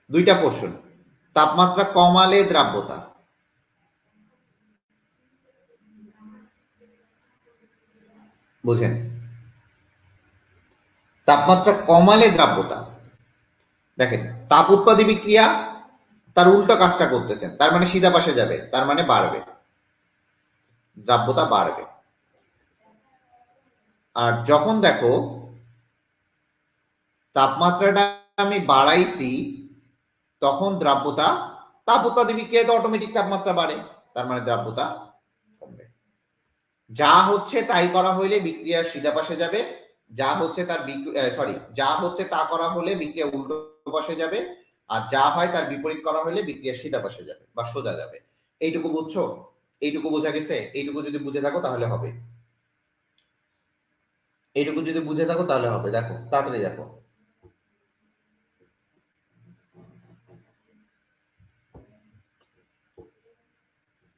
দুইটা পোর্শন, তাপমাত্রা কমালে দ্রাব্যতা, বুঝেন, তাপমাত্রা কমালে দ্রাব্যতা। দেখেন, তাপ উৎপাদী বিক্রিয়া তার উল্টো কাজটা করতেছেন, তার মানে সিধা পাশে যাবে, তার মানে বাড়বে, দ্রাব্যতা বাড়বে। আর যখন দেখো তাপমাত্রাটা আমি বাড়াইছি, তখন দ্রাব্যতা, তাপ উৎপাদী বিক্রিয়ায় তো অটোমেটিক তাপমাত্রা বাড়ে, তার মানে দ্রাব্যতা কমবে। যা হচ্ছে তাই করা হইলে বিক্রিয়া সিধা পাশে যাবে, যা হচ্ছে তার সরি, যা হচ্ছে তা করা হলে বিক্রিয়া উল্টো পাশে যাবে, আর যা হয় তার বিপরীত করা হলে বিক্রিয়া সিধা পাশে যাবে বা সোজা যাবে। এইটুকু বুঝছো? এইটুকু বোঝা গেছে? এইটুকু যদি বুঝে থাকো তাহলে হবে, এইটুকু যদি বুঝে থাকো তাহলে হবে। দেখো, তাড়াতাড়ি দেখো।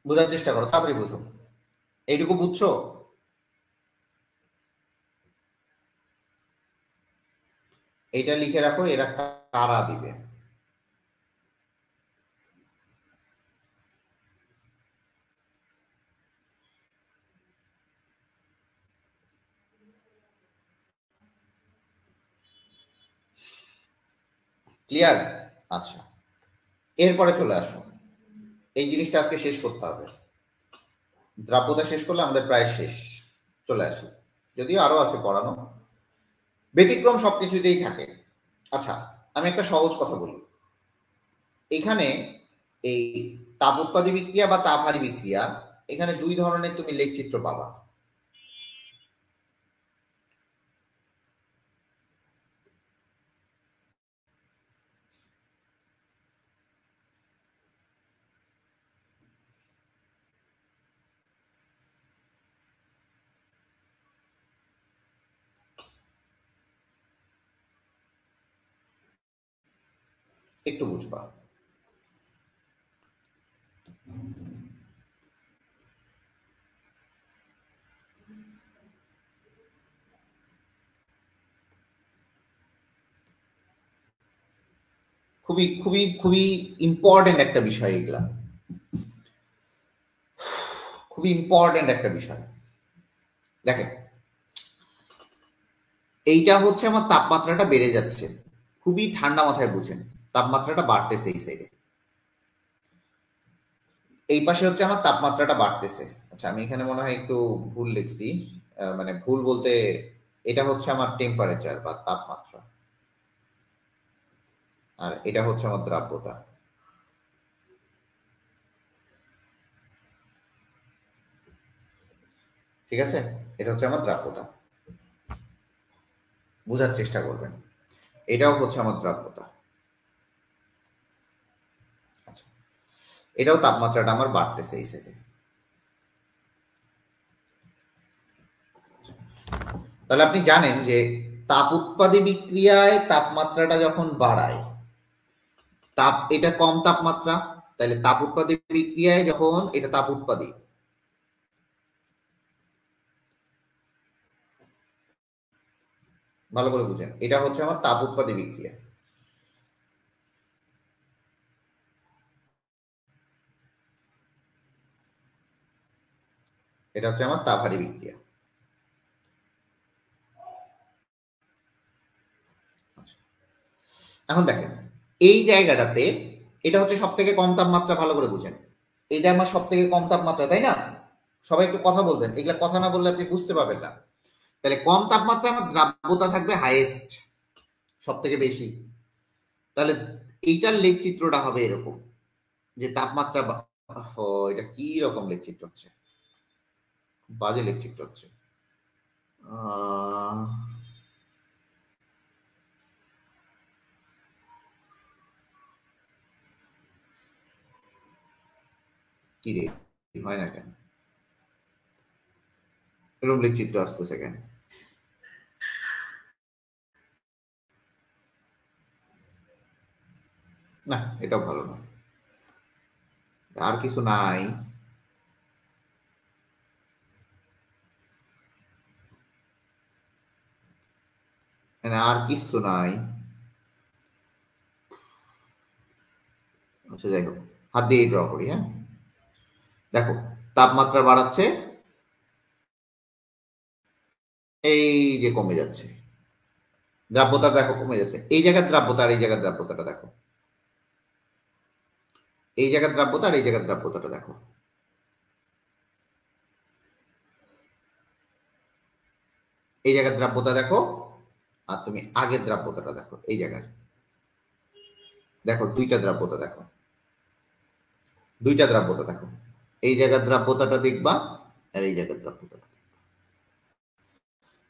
বোঝার চেষ্টা করো, তাড়াতাড়ি বুঝো। এইটুকু বুঝছো? এইটা লিখে রাখো, এরা কারা দিবে। ক্লিয়ার? আচ্ছা, এরপরে চলে আসো, এই জিনিসটা আজকে শেষ করতে হবে। দ্রাব্যতা শেষ করলে আমাদের প্রায় শেষ। চলে আসি, যদিও আরো আছে পড়ানো, ব্যতিক্রম সবকিছুতেই থাকে। আচ্ছা, আমি একটা সহজ কথা বলি। এখানে এই তাপ উৎপাদী বিক্রিয়া বা তাপহারী বিক্রিয়া, এখানে দুই ধরনের তুমি লেখচিত্র পাবা। একটু বুঝবা। খুবই খুবই খুবই ইম্পর্টেন্ট একটা বিষয় এগুলা, খুবই ইম্পর্টেন্ট একটা বিষয়। দেখেন, এইটা হচ্ছে আমার তাপমাত্রাটা বেড়ে যাচ্ছে, খুবই ঠান্ডা মাথায় বুঝেন, তাপমাত্রাটা বাড়তেছে এই সাইডে। এই পাশে হচ্ছে আমার তাপমাত্রাটা বাড়তেছে। আচ্ছা, আমি এখানে মনে হয় একটু ভুল লিখছি, মানে ভুল বলতে, এটা হচ্ছে আমার টেম্পারেচার বা তাপমাত্রা, আর এটা হচ্ছে আমার দ্রাব্যতা। ঠিক আছে, এটা হচ্ছে আমার দ্রাব্যতা, বোঝার চেষ্টা করবেন। এটাও হচ্ছে আমার দ্রাব্যতা। আচ্ছা, এটাও তাপমাত্রাটা আমার বাড়তেছে এই সাইডে। তাহলে আপনি জানেন যে তাপ উৎপাদী বিক্রিয়ায় তাপমাত্রাটা যখন বাড়ায়, তাপ, এটা কম তাপমাত্রা, তাহলে তাপ উৎপাদী বিক্রিয়ায় যখন এটা তাপ উৎপাদী, ভালো করে বুঝেন, এটা হচ্ছে আমার তাপ উৎপাদী বিক্রিয়া। এটা হচ্ছে আমার তাপহারী বিক্রিয়া। আচ্ছা, এখন দেখেন, এই জায়গাটাতে এটা হচ্ছে সব থেকে কম তাপমাত্রা, ভালো করে বুঝেন, এটা আমার সব থেকে কম তাপমাত্রা, তাই না? সবাই একটু কথা বলবেন, এগুলা কথা না বললে আপনি বুঝতে পারবেন না। তাহলে কম তাপমাত্রা আমার দ্রাব্যতা থাকবে হাইয়েস্ট, সব থেকে বেশি। তাহলে এইটার লেখ চিত্রটা হবে এরকম, যে তাপমাত্রা এটা কি রকম লেখ চিত্র হচ্ছে, বাজে লেখ চিত্র হচ্ছে। আহ, কি রে, হয় না কেন এরকম লেখ চিত্র আসতেছে কেন? না, এটাও ভালো না, আর কিছু নাই। এখানে আর কিছু নাই। আচ্ছা, যাই হোক, হাত দিয়ে ড্র করি, হ্যাঁ। দেখো, তাপমাত্রা বাড়াচ্ছে, এই যে কমে যাচ্ছে, দ্রাব্যতা দেখো কমে যাচ্ছে, এই জায়গার দ্রাব্যতা আর এই জায়গার দ্রাব্যতাটা দেখো, এই জায়গার দ্রাব্যতা আর এই জায়গার দ্রাব্যতাটা দেখো। এই জায়গার দ্রাব্যতা দেখো, আর তুমি আগের দ্রাব্যতাটা দেখো, এই জায়গার দেখো, দুইটা দ্রাব্যতা দেখো, দুইটা দ্রাব্যতা দেখো, এই জায়গার দ্রাব্যতাটা দেখবা আর এই জায়গার দ্রাব্যতাটা।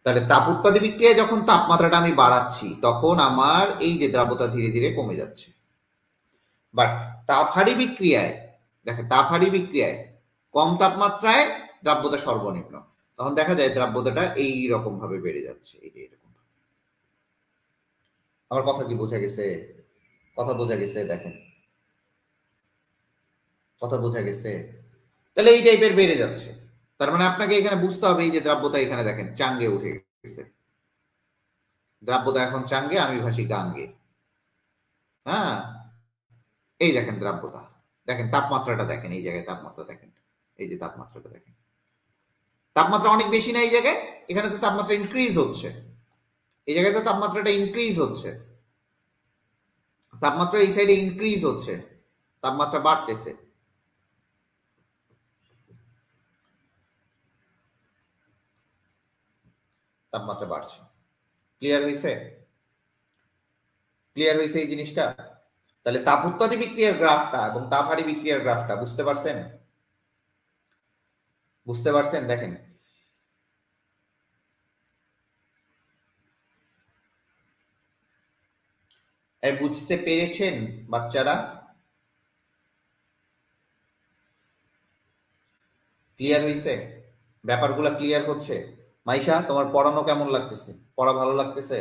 তাহলে তাপ উৎপাদী বিক্রিয়ায় যখন তাপমাত্রাটা আমি বাড়াচ্ছি, তখন আমার এই যে দ্রাব্যতা ধীরে ধীরে কমে যাচ্ছে। বাট তাপহারী বিক্রিয়ায়, দেখো, তাপহারী বিক্রিয়ায় কম তাপমাত্রায় দ্রাব্যতা সর্বনিম্ন, তখন দেখা যায় দ্রাব্যতাটা এই রকম ভাবে বেড়ে যাচ্ছে, এই যে এরকম। আমার কথা কি বোঝা গেছে? কথা বোঝা গেছে? দেখেন, কথা বোঝা গেছে? তাহলে এই টাইপের বেড়ে যাচ্ছে। তার মানে আপনাকে এখানে বুঝতে হবে এই যে দ্রাব্যতা এখানে দেখেন চাঙ্গে উঠে গেছে, দ্রাব্যতা এখন চাঙ্গে, আমি ভাসি গাঙ্গে। হ্যাঁ, এই দেখেন দ্রাব্যতা, দেখেন তাপমাত্রাটা দেখেন, এই জায়গায় তাপমাত্রা দেখেন, এই যে তাপমাত্রাটা দেখেন, তাপমাত্রা অনেক বেশি না এই জায়গায়, এখানে তো তাপমাত্রা ইনক্রিজ হচ্ছে, এই জায়গায় তো তাপমাত্রাটা ইনক্রিজ হচ্ছে, তাপমাত্রা এই সাইডে ইনক্রিজ হচ্ছে, তাপমাত্রা বাড়তেছে। তাপমাত্রা বাড়ছে। ক্লিয়ার হয়েছে? ক্লিয়ার হয়েছে এই জিনিসটা? তাহলে তাপ উৎপাদী বিক্রিয়ার গ্রাফটা এবং তাপ হারি বিক্রিয়ার গ্রাফটা বুঝতে পারছেন? বুঝতে পারছেন? দেখেন বুঝতে পেরেছেন বাচ্চারা? ক্লিয়ার হয়েছে? ব্যাপারগুলো ক্লিয়ার হচ্ছে? মাইশা, তোমার পড়ানো কেমন লাগতেছে? পড়া ভালো লাগতেছে?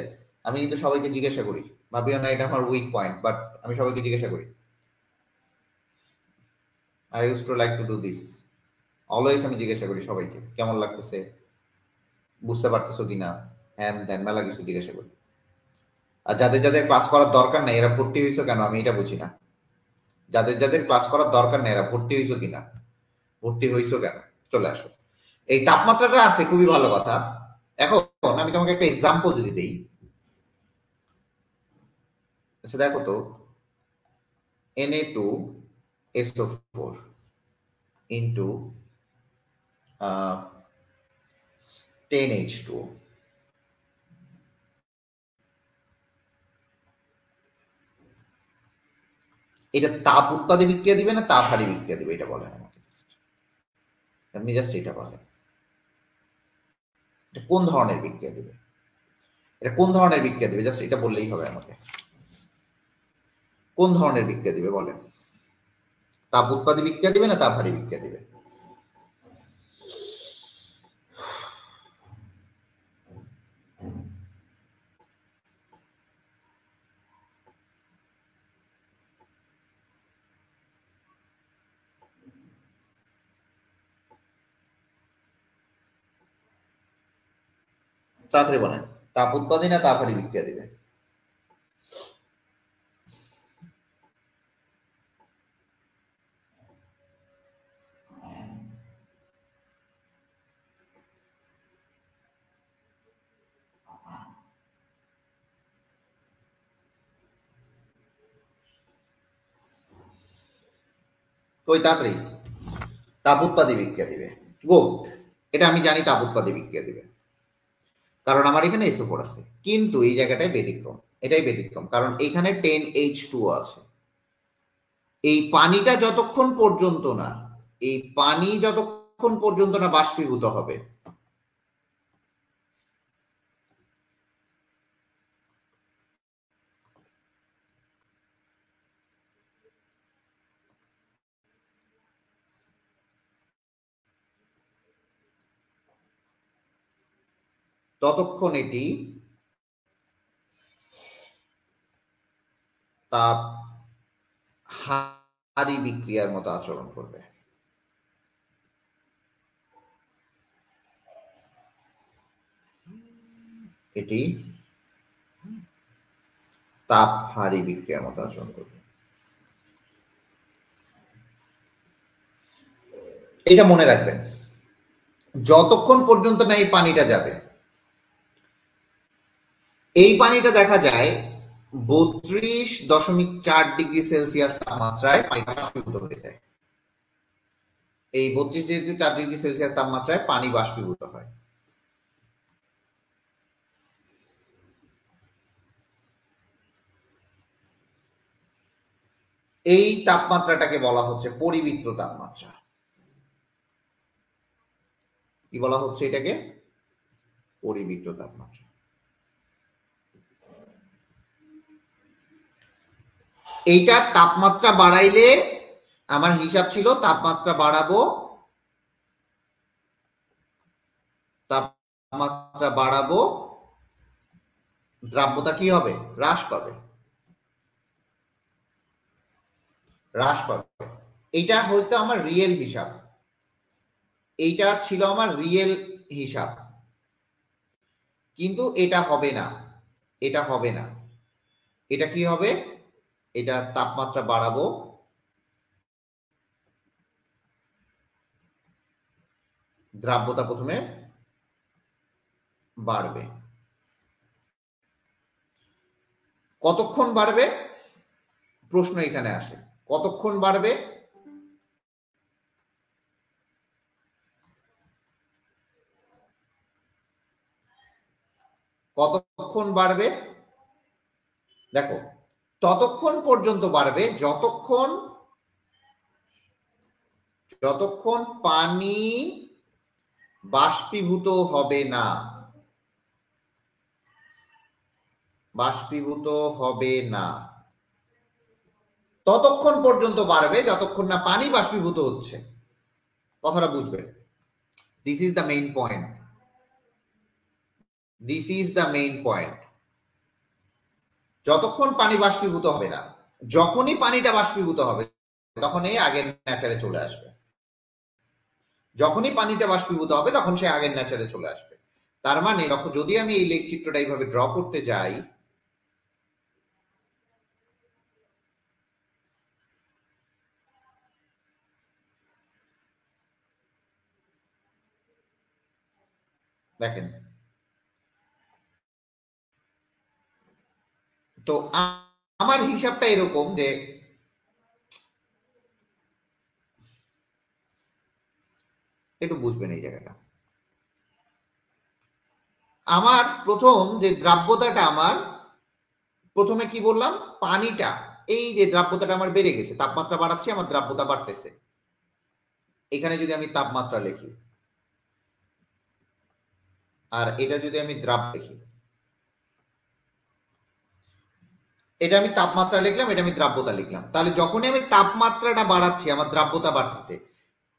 আমি কিন্তু সবাইকে জিজ্ঞাসা করি, ভাবিও না এটা আমার উইক পয়েন্ট, বাট আমি সবাইকে জিজ্ঞাসা করি। I use to like to do this, always আমি জিজ্ঞাসা করি সবাইকে কেমন লাগতেছে, বুঝতে পারতেছো কিনা, হ্যান ত্যান মেলা কিছু জিজ্ঞাসা করি। আর যাদের যাদের ক্লাস করার দরকার নাই এরা ভর্তি হয়েছো কেন, আমি এটা বুঝি না। যাদের যাদের ক্লাস করার দরকার নেই এরা ভর্তি হয়েছো কিনা, ভর্তি হয়েছো কেন, চলে আসো। এই তাপমাত্রাটা আছে, খুবই ভালো কথা। এখন আমি তোমাকে একটা এক্সাম্পল যদি দেই, আচ্ছা দেখো তো, Na2SO4 into 10H2O, এটা তাপ উৎপাদী বিক্রিয়া দিবে না তাপ হারি বিক্রিয়া দিবে, এটা বলেন আমাকে, আপনি জাস্ট এটা বলেন, এটা কোন ধরনের বিক্রিয়া দিবে, এটা কোন ধরনের বিক্রিয়া দিবে, জাস্ট এটা বললেই হবে আমাকে। কোন ধরনের বিক্রিয়া দিবে বলেন? তাপ উৎপাদী বিক্রিয়া দিবে না তাপ হারি বিক্রিয়া দিবে? তাড়াতাড়ি বলেন, তাপ উৎপাদী না তাপ হারি বিক্রিয়া দিবে? ওই তাড়াতাড়ি, তাপ উৎপাদী বিক্রিয়া দিবে। গুড, এটা আমি জানি তাপ উৎপাদী বিক্রিয়া দিবে, কারণ আমার এখানে SO4 আছে। কিন্তু এই জায়গাটায় ব্যতিক্রম, এটাই ব্যতিক্রম, কারণ এখানে 10H2O আছে। এই পানিটা যতক্ষণ পর্যন্ত না, এই পানি যতক্ষণ পর্যন্ত না বাষ্পীভূত হবে, ততক্ষণ এটি তাপ হারি বিক্রিয়ার মতো আচরণ করবে। এটি তাপ হারি বিক্রিয়ার মতো আচরণ করবে, এটা মনে রাখবেন। যতক্ষণ পর্যন্ত না এই পানিটা যাবে, এই পানিটা দেখা যায় 32.4 ডিগ্রি সেলসিয়াস তাপমাত্রায় পানিটা বাষ্পীভূত হয়ে যায়। এই 32.4 ডিগ্রি সেলসিয়াস তাপমাত্রায় পানি বাষ্পীভূত হয়। এই তাপমাত্রাটাকে বলা হচ্ছে পরিবৃত্ত তাপমাত্রা। কি বলা হচ্ছে এটাকে? পরিবৃত্ত তাপমাত্রা। এইটার তাপমাত্রা বাড়াইলে আমার হিসাব ছিল তাপমাত্রা বাড়াবো, তাপমাত্রা বাড়াবো, দ্রাব্যতা কি হবে? হ্রাস পাবে, হ্রাস পাবে। এটা হয়তো আমার রিয়েল হিসাব, এইটা ছিল আমার রিয়েল হিসাব, কিন্তু এটা হবে না, এটা হবে না। এটা কি হবে? এটা তাপমাত্রা বাড়াবো, দ্রাব্যতা প্রথমে বাড়বে। কতক্ষণ বাড়বে প্রশ্ন এখানে আসে, কতক্ষণ বাড়বে? কতক্ষণ বাড়বে? দেখো, ততক্ষণ পর্যন্ত বাড়বে যতক্ষণ পানি বাষ্পীভূত হবে না, বাষ্পীভূত হবে না, ততক্ষণ পর্যন্ত বাড়বে যতক্ষণ না পানি বাষ্পীভূত হচ্ছে। কথাটা বুঝবেন, this is the main point, this is the main point. যতক্ষণ পানি বাষ্পীভূত হবে না, যখনই পানিটা বাষ্পীভূত হবে তখনই আগের ন্যাচারে চলে আসবে, যখনই পানিটা বাষ্পীভূত হবে তখন সে আগের ন্যাচারে চলে আসবে। তার মানে যদি আমি এই লেখ চিত্রটা এইভাবে ড্র করতে যাই, দেখেন, তো আমার হিসাবটা এরকম যে একটু বুঝবেন এই জায়গাটা। আমার প্রথম যে দ্রাব্যতাটা, আমার প্রথমে কি বললাম, পানিটা, এই যে দ্রাব্যতাটা আমার বেড়ে গেছে, তাপমাত্রা বাড়াচ্ছি, আমার দ্রাব্যতা বাড়তেছে। এখানে যদি আমি তাপমাত্রা লিখি আর এটা যদি আমি দ্রাব লিখি, এটা আমি তাপমাত্রা লিখলাম, এটা আমি দ্রাব্যতা লিখলাম, তাহলে যখনই আমি তাপমাত্রাটা বাড়াচ্ছি আমার দ্রাব্যতা বাড়তেছে।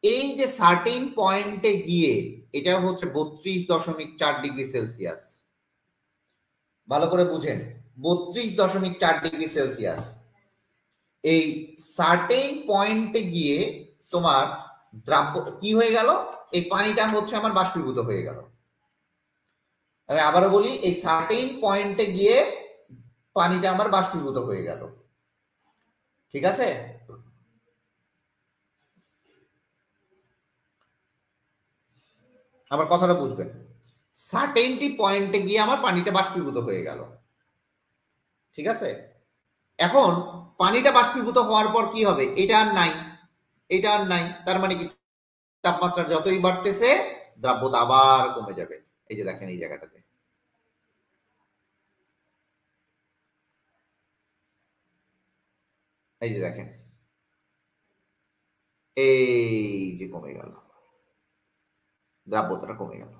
এই যে সার্টেন পয়েন্টে গিয়ে, এটা হচ্ছে 32.4 ডিগ্রি সেলসিয়াস, ভালো করে বুঝেন, 32.4 ডিগ্রি সেলসিয়াস। এই সার্টেন পয়েন্টে গিয়ে তোমার দ্রাব্য কি হয়ে গেল, এই পানিটা হচ্ছে আমার বাষ্পীভূত হয়ে গেল। আমি আবারও বলি, এই সার্টেন পয়েন্টে গিয়ে পানিটা আমার বাষ্পীভূত হয়ে গেল, ঠিক আছে? আমার কথাটা বুঝবেন, সার্টেনটি পয়েন্টে গিয়ে আমার পানিটা বাষ্পীভূত হয়ে গেল, ঠিক আছে? এখন পানিটা বাষ্পীভূত হওয়ার পর কি হবে? এটা আর নাই, এটা আর নাই, তার মানে কি, তাপমাত্রা যতই বাড়তেছে দ্রাব্যতা আবার কমে যাবে। এই যে দেখেন এই জায়গাটাতে, এই যে দেখেন, এই যে কমে গেল, দ্রাব্যতাটা কমে গেল।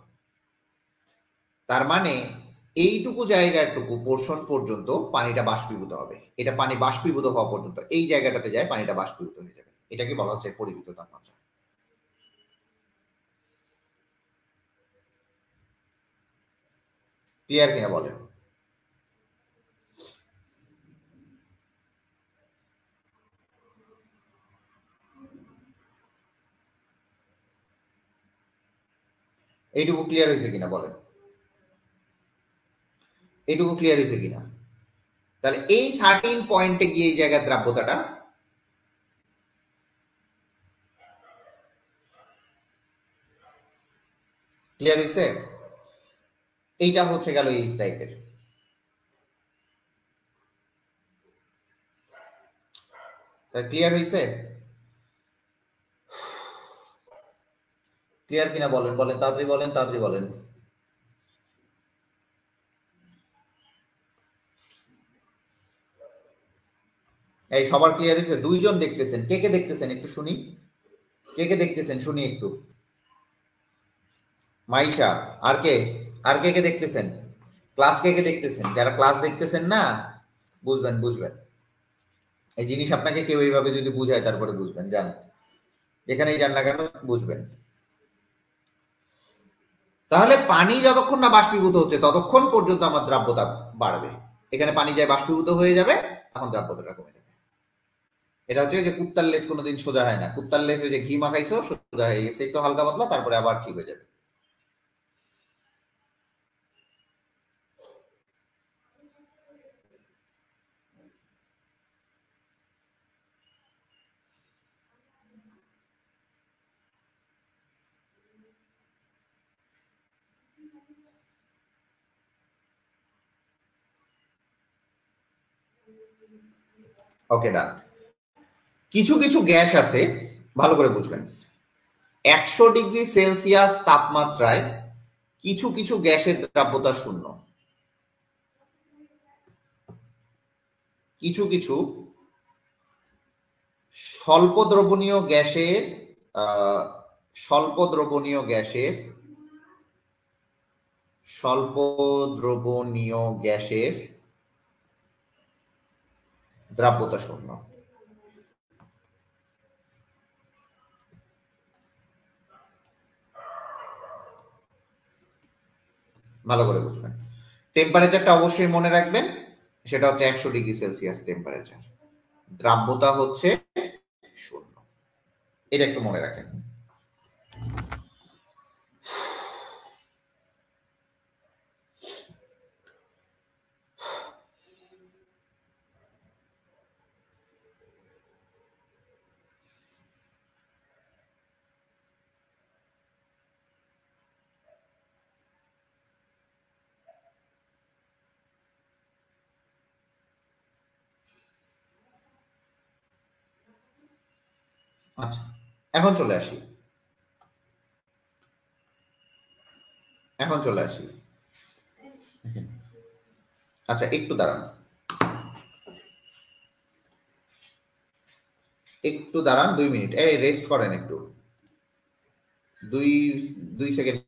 তার মানে এইটুকু জায়গাটুকু পোর্শন পর্যন্ত পানিটা বাষ্পীভূত হবে, এটা পানি বাষ্পীভূত হওয়া পর্যন্ত এই জায়গাটাতে যায় পানিটা বাষ্পীভূত হয়ে যাবে। এটাকে বলা হচ্ছে পরিবৃত তাপমাত্রা। ক্লিয়ার কিনা বলেন? এইটুকু ক্লিয়ার হয়েছে কিনা বলেন? এইটুকু ক্লিয়ার হয়েছে কিনা? তাহলে এই সার্টেন পয়েন্টে গিয়ে এই জায়গার দ্রাব্যতাটা, ক্লিয়ার হয়েছে? এইটা হচ্ছে গেল এই টাইপের। ক্লিয়ার হয়েছে? ক্লিয়ার কিনা বলেন, বলেন তাড়াতাড়ি, বলেন তাড়াতাড়ি, বলেন। এই সবার ক্লিয়ার হয়েছে? দুইজন দেখতেছেন, কে কে দেখতেছেন একটু শুনি, কে কে দেখতেছেন শুনি একটু। মাইশা, আর কে, আর কে কে দেখতেছেন? ক্লাস কে কে দেখতেছেন? যারা ক্লাস দেখতেছেন না, বুঝবেন, বুঝবেন এই জিনিস, আপনাকে কেউ এইভাবে যদি বুঝায় তারপরে বুঝবেন, জান যেখানেই যান না কেন বুঝবেন। তাহলে পানি যতক্ষণ না বাষ্পীভূত হচ্ছে ততক্ষণ পর্যন্ত আমার দ্রাব্যতা বাড়বে। এখানে পানি যায় বাষ্পীভূত হয়ে যাবে, তখন দ্রাব্যতাটা কমে যাবে। এটা হচ্ছে যে কুত্তার লেজ কোনোদিন সোজা হয় না, কুত্তার লেজ ওই যে ঘি মাখাইছো সোজা হয়ে গেছে, একটু হালকা পাতলা, তারপরে আবার ঠিক হয়ে যাবে। ওকে, ডান। কিছু কিছু গ্যাস আছে, ভালো করে বুঝবেন, 100°C তাপমাত্রায় কিছু কিছু গ্যাসের দ্রাব্যতা শূন্য, কিছু কিছু স্বল্প দ্রবণীয় গ্যাসের স্বল্প দ্রবণীয় গ্যাসের স্বল্প দ্রবণীয় গ্যাসের দ্রাব্যতা শূন্য। ভালো করে বুঝবেন। টেম্পারেচারটা অবশ্যই মনে রাখবেন, সেটা হচ্ছে 100°C টেম্পারেচার, দ্রাব্যতা হচ্ছে শূন্য, এটা একটু মনে রাখেন। আচ্ছা, এখন চলে আসি, আচ্ছা একটু দাঁড়ান, একটু দাঁড়ান, 2 মিনিট, এই রেস্ট করেন একটু, দুই 2 সেকেন্ড।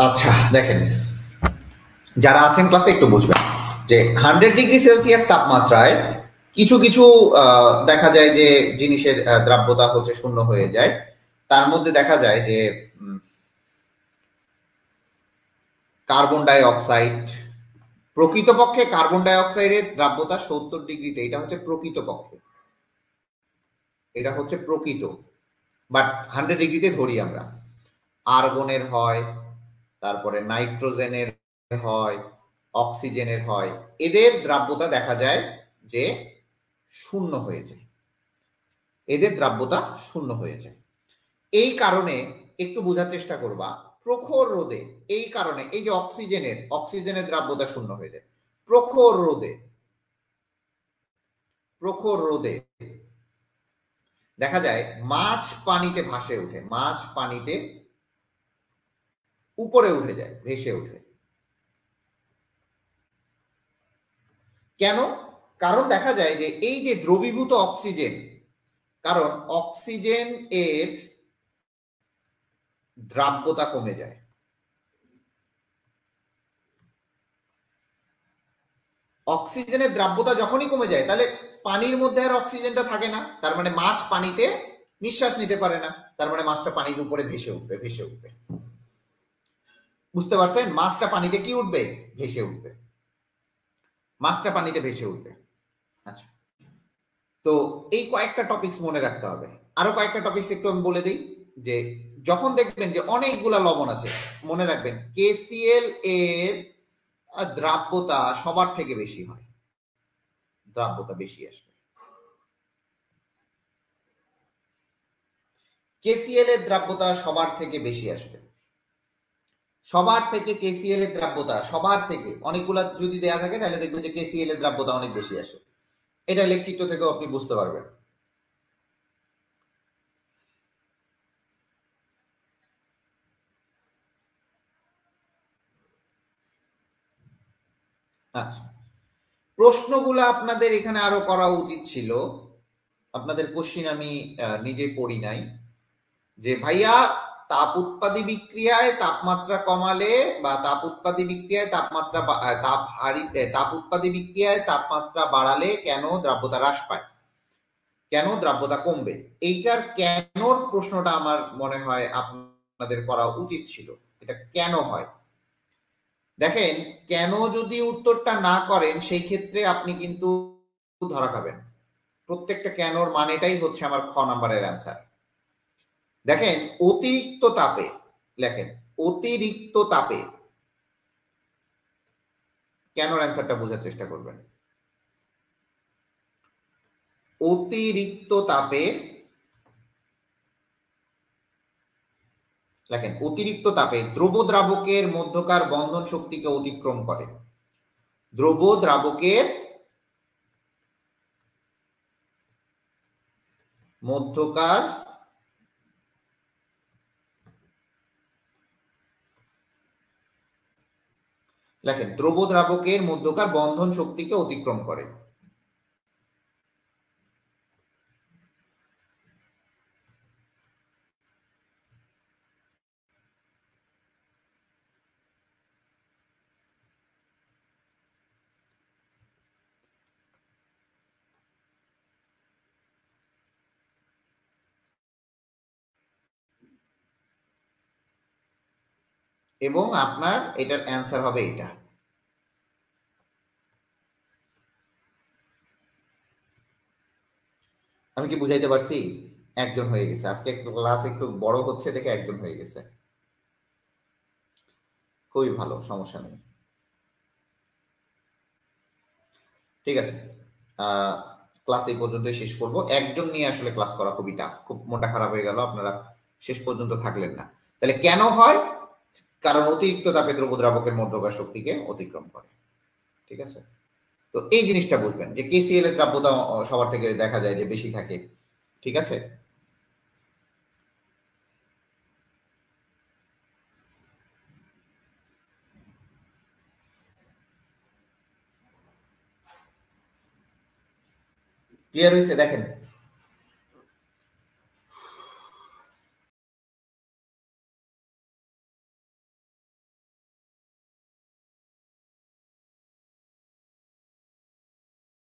আচ্ছা দেখেন, যারা আছেন ক্লাসে একটু বুঝবেন যে 100°C তাপমাত্রায় কিছু কিছু দেখা যায় যে জিনিসের দ্রাব্যতা হচ্ছে শূন্য হয়ে যায়। তার মধ্যে দেখা যায় যে কার্বন ডাই অক্সাইড, প্রকৃতপক্ষে কার্বন ডাই অক্সাইডের দ্রাব্যতা 70°তে, এটা হচ্ছে প্রকৃতপক্ষে, এটা হচ্ছে প্রকৃত, বাট 100°তে ধরি আমরা। আর্গনের হয়, তারপরে নাইট্রোজেনের হয়, অক্সিজেনের হয়, এদের দ্রাব্যতা দেখা যায় যে শূন্য হয়ে যায়, এদের দ্রাব্যতা শূন্য হয়ে যায়। এই কারণে একটু বোঝার চেষ্টা করবা, প্রখর রোদে, এই কারণে এই যে অক্সিজেনের দ্রাব্যতা শূন্য হয়ে যায়, প্রখর রোদে দেখা যায় মাছ পানিতে ভাসে ওঠে, মাছ পানিতে উপরে উঠে যায়, ভেসে ওঠে। কেন? কারণ দেখা যায় যে এই যে দ্রবীভূত অক্সিজেন, কারণ অক্সিজেন এর দ্রাব্যতা কমে যায়। অক্সিজেনের দ্রাব্যতা যখনই কমে যায় তাহলে পানির মধ্যে আর অক্সিজেনটা থাকে না, তার মানে মাছ পানিতে নিঃশ্বাস নিতে পারে না, তার মানে মাছটা পানির উপরে ভেসে উঠবে, ভেসে উঠবে। বুঝতে পারছেন? মাছটা পানিতে কি উঠবে? ভেসে উঠবে। মাছটা পানিতে ভেসে উঠবে। আচ্ছা, তো এই কয়েকটা টপিকস মনে রাখতে হবে। আরো কয়েকটা টপিকস একটু আমি বলে দিই, যে যখন দেখবেন যে অনেকগুলা লবণ আছে, মনে রাখবেন KCl এর দ্রাব্যতা সবার থেকে বেশি হয়, দ্রাব্যতা বেশি আসবে। KCl এর দ্রাব্যতা সবার থেকে বেশি আসবে, সবার থেকে KCl এর দ্রাব্যতা সবার থেকে, অনেকগুলা যদি দেয়া থাকে তাহলে দেখবেন যে KCl এর দ্রাব্যতা অনেক বেশি আসে। এটা লেখচিত্র থেকেও আপনি বুঝতে পারবেন। আচ্ছা, প্রশ্নগুলো আপনাদের এখানে আরো করা উচিত ছিল। আপনাদের কোশ্চিন আমি নিজে পড়ি নাই, যে ভাইয়া তাপ উৎপাদী বিক্রিয়ায় তাপমাত্রা কমালে বা তাপ উৎপাদী বিক্রিয়ায় তাপমাত্রা তাপ উৎপাদী বিক্রিয়ায় তাপমাত্রা বাড়ালে কেন দ্রাব্যতা হ্রাস পায়, কেন দ্রাব্যতা কমবে, এইটার কেনর প্রশ্নটা আমার মনে হয় আপনাদের করা উচিত ছিল। এটা কেন হয়? দেখেন, কেন যদি উত্তরটা না করেন সেই ক্ষেত্রে আপনি কিন্তু ধরা খাবেন। প্রত্যেকটা কেনর মানেটাই হচ্ছে আমার খ নাম্বারের অ্যান্সার। দেখেন, অতিরিক্ত তাপে, লেখেন অতিরিক্ত তাপে, কেনর অ্যান্সারটা বোঝার চেষ্টা করবেন। অতিরিক্ত তাপে, লেখেন অতিরিক্ত তাপে দ্রব দ্রাবকের মধ্যকার বন্ধন শক্তিকে অতিক্রম করে। দ্রব দ্রাবকের মধ্যকার লেখেন দ্রব দ্রাবকের মধ্যকার বন্ধন শক্তিকে অতিক্রম করে। এবং আপনার এটার অ্যান্সার হবে এটা। আমি কি বুঝাইতে পারছি? একজন হয়ে গেছে, আজকে ক্লাস একটু বড় হচ্ছে দেখে একজন হয়ে গেছে, খুবই ভালো, সমস্যা নেই। ঠিক আছে, ক্লাস এই পর্যন্তই শেষ করব। একজন নিয়ে আসলে ক্লাস করা খুবই টাফ, খুব মোটা খারাপ হয়ে গেল, আপনারা শেষ পর্যন্ত থাকলেন না। তাহলে কেন হয়? কারণ অতিরিক্ত তাপে দ্রব দ্রাবকের মধ্যকার শক্তিকে অতিক্রম করে। ঠিক আছে, তো এই জিনিসটা বুঝবেন যে KCl এর দ্রাব্যতা সবার থেকে দেখা যায় যে বেশি থাকে। ঠিক আছে, ক্লিয়ার হয়েছে? দেখেন,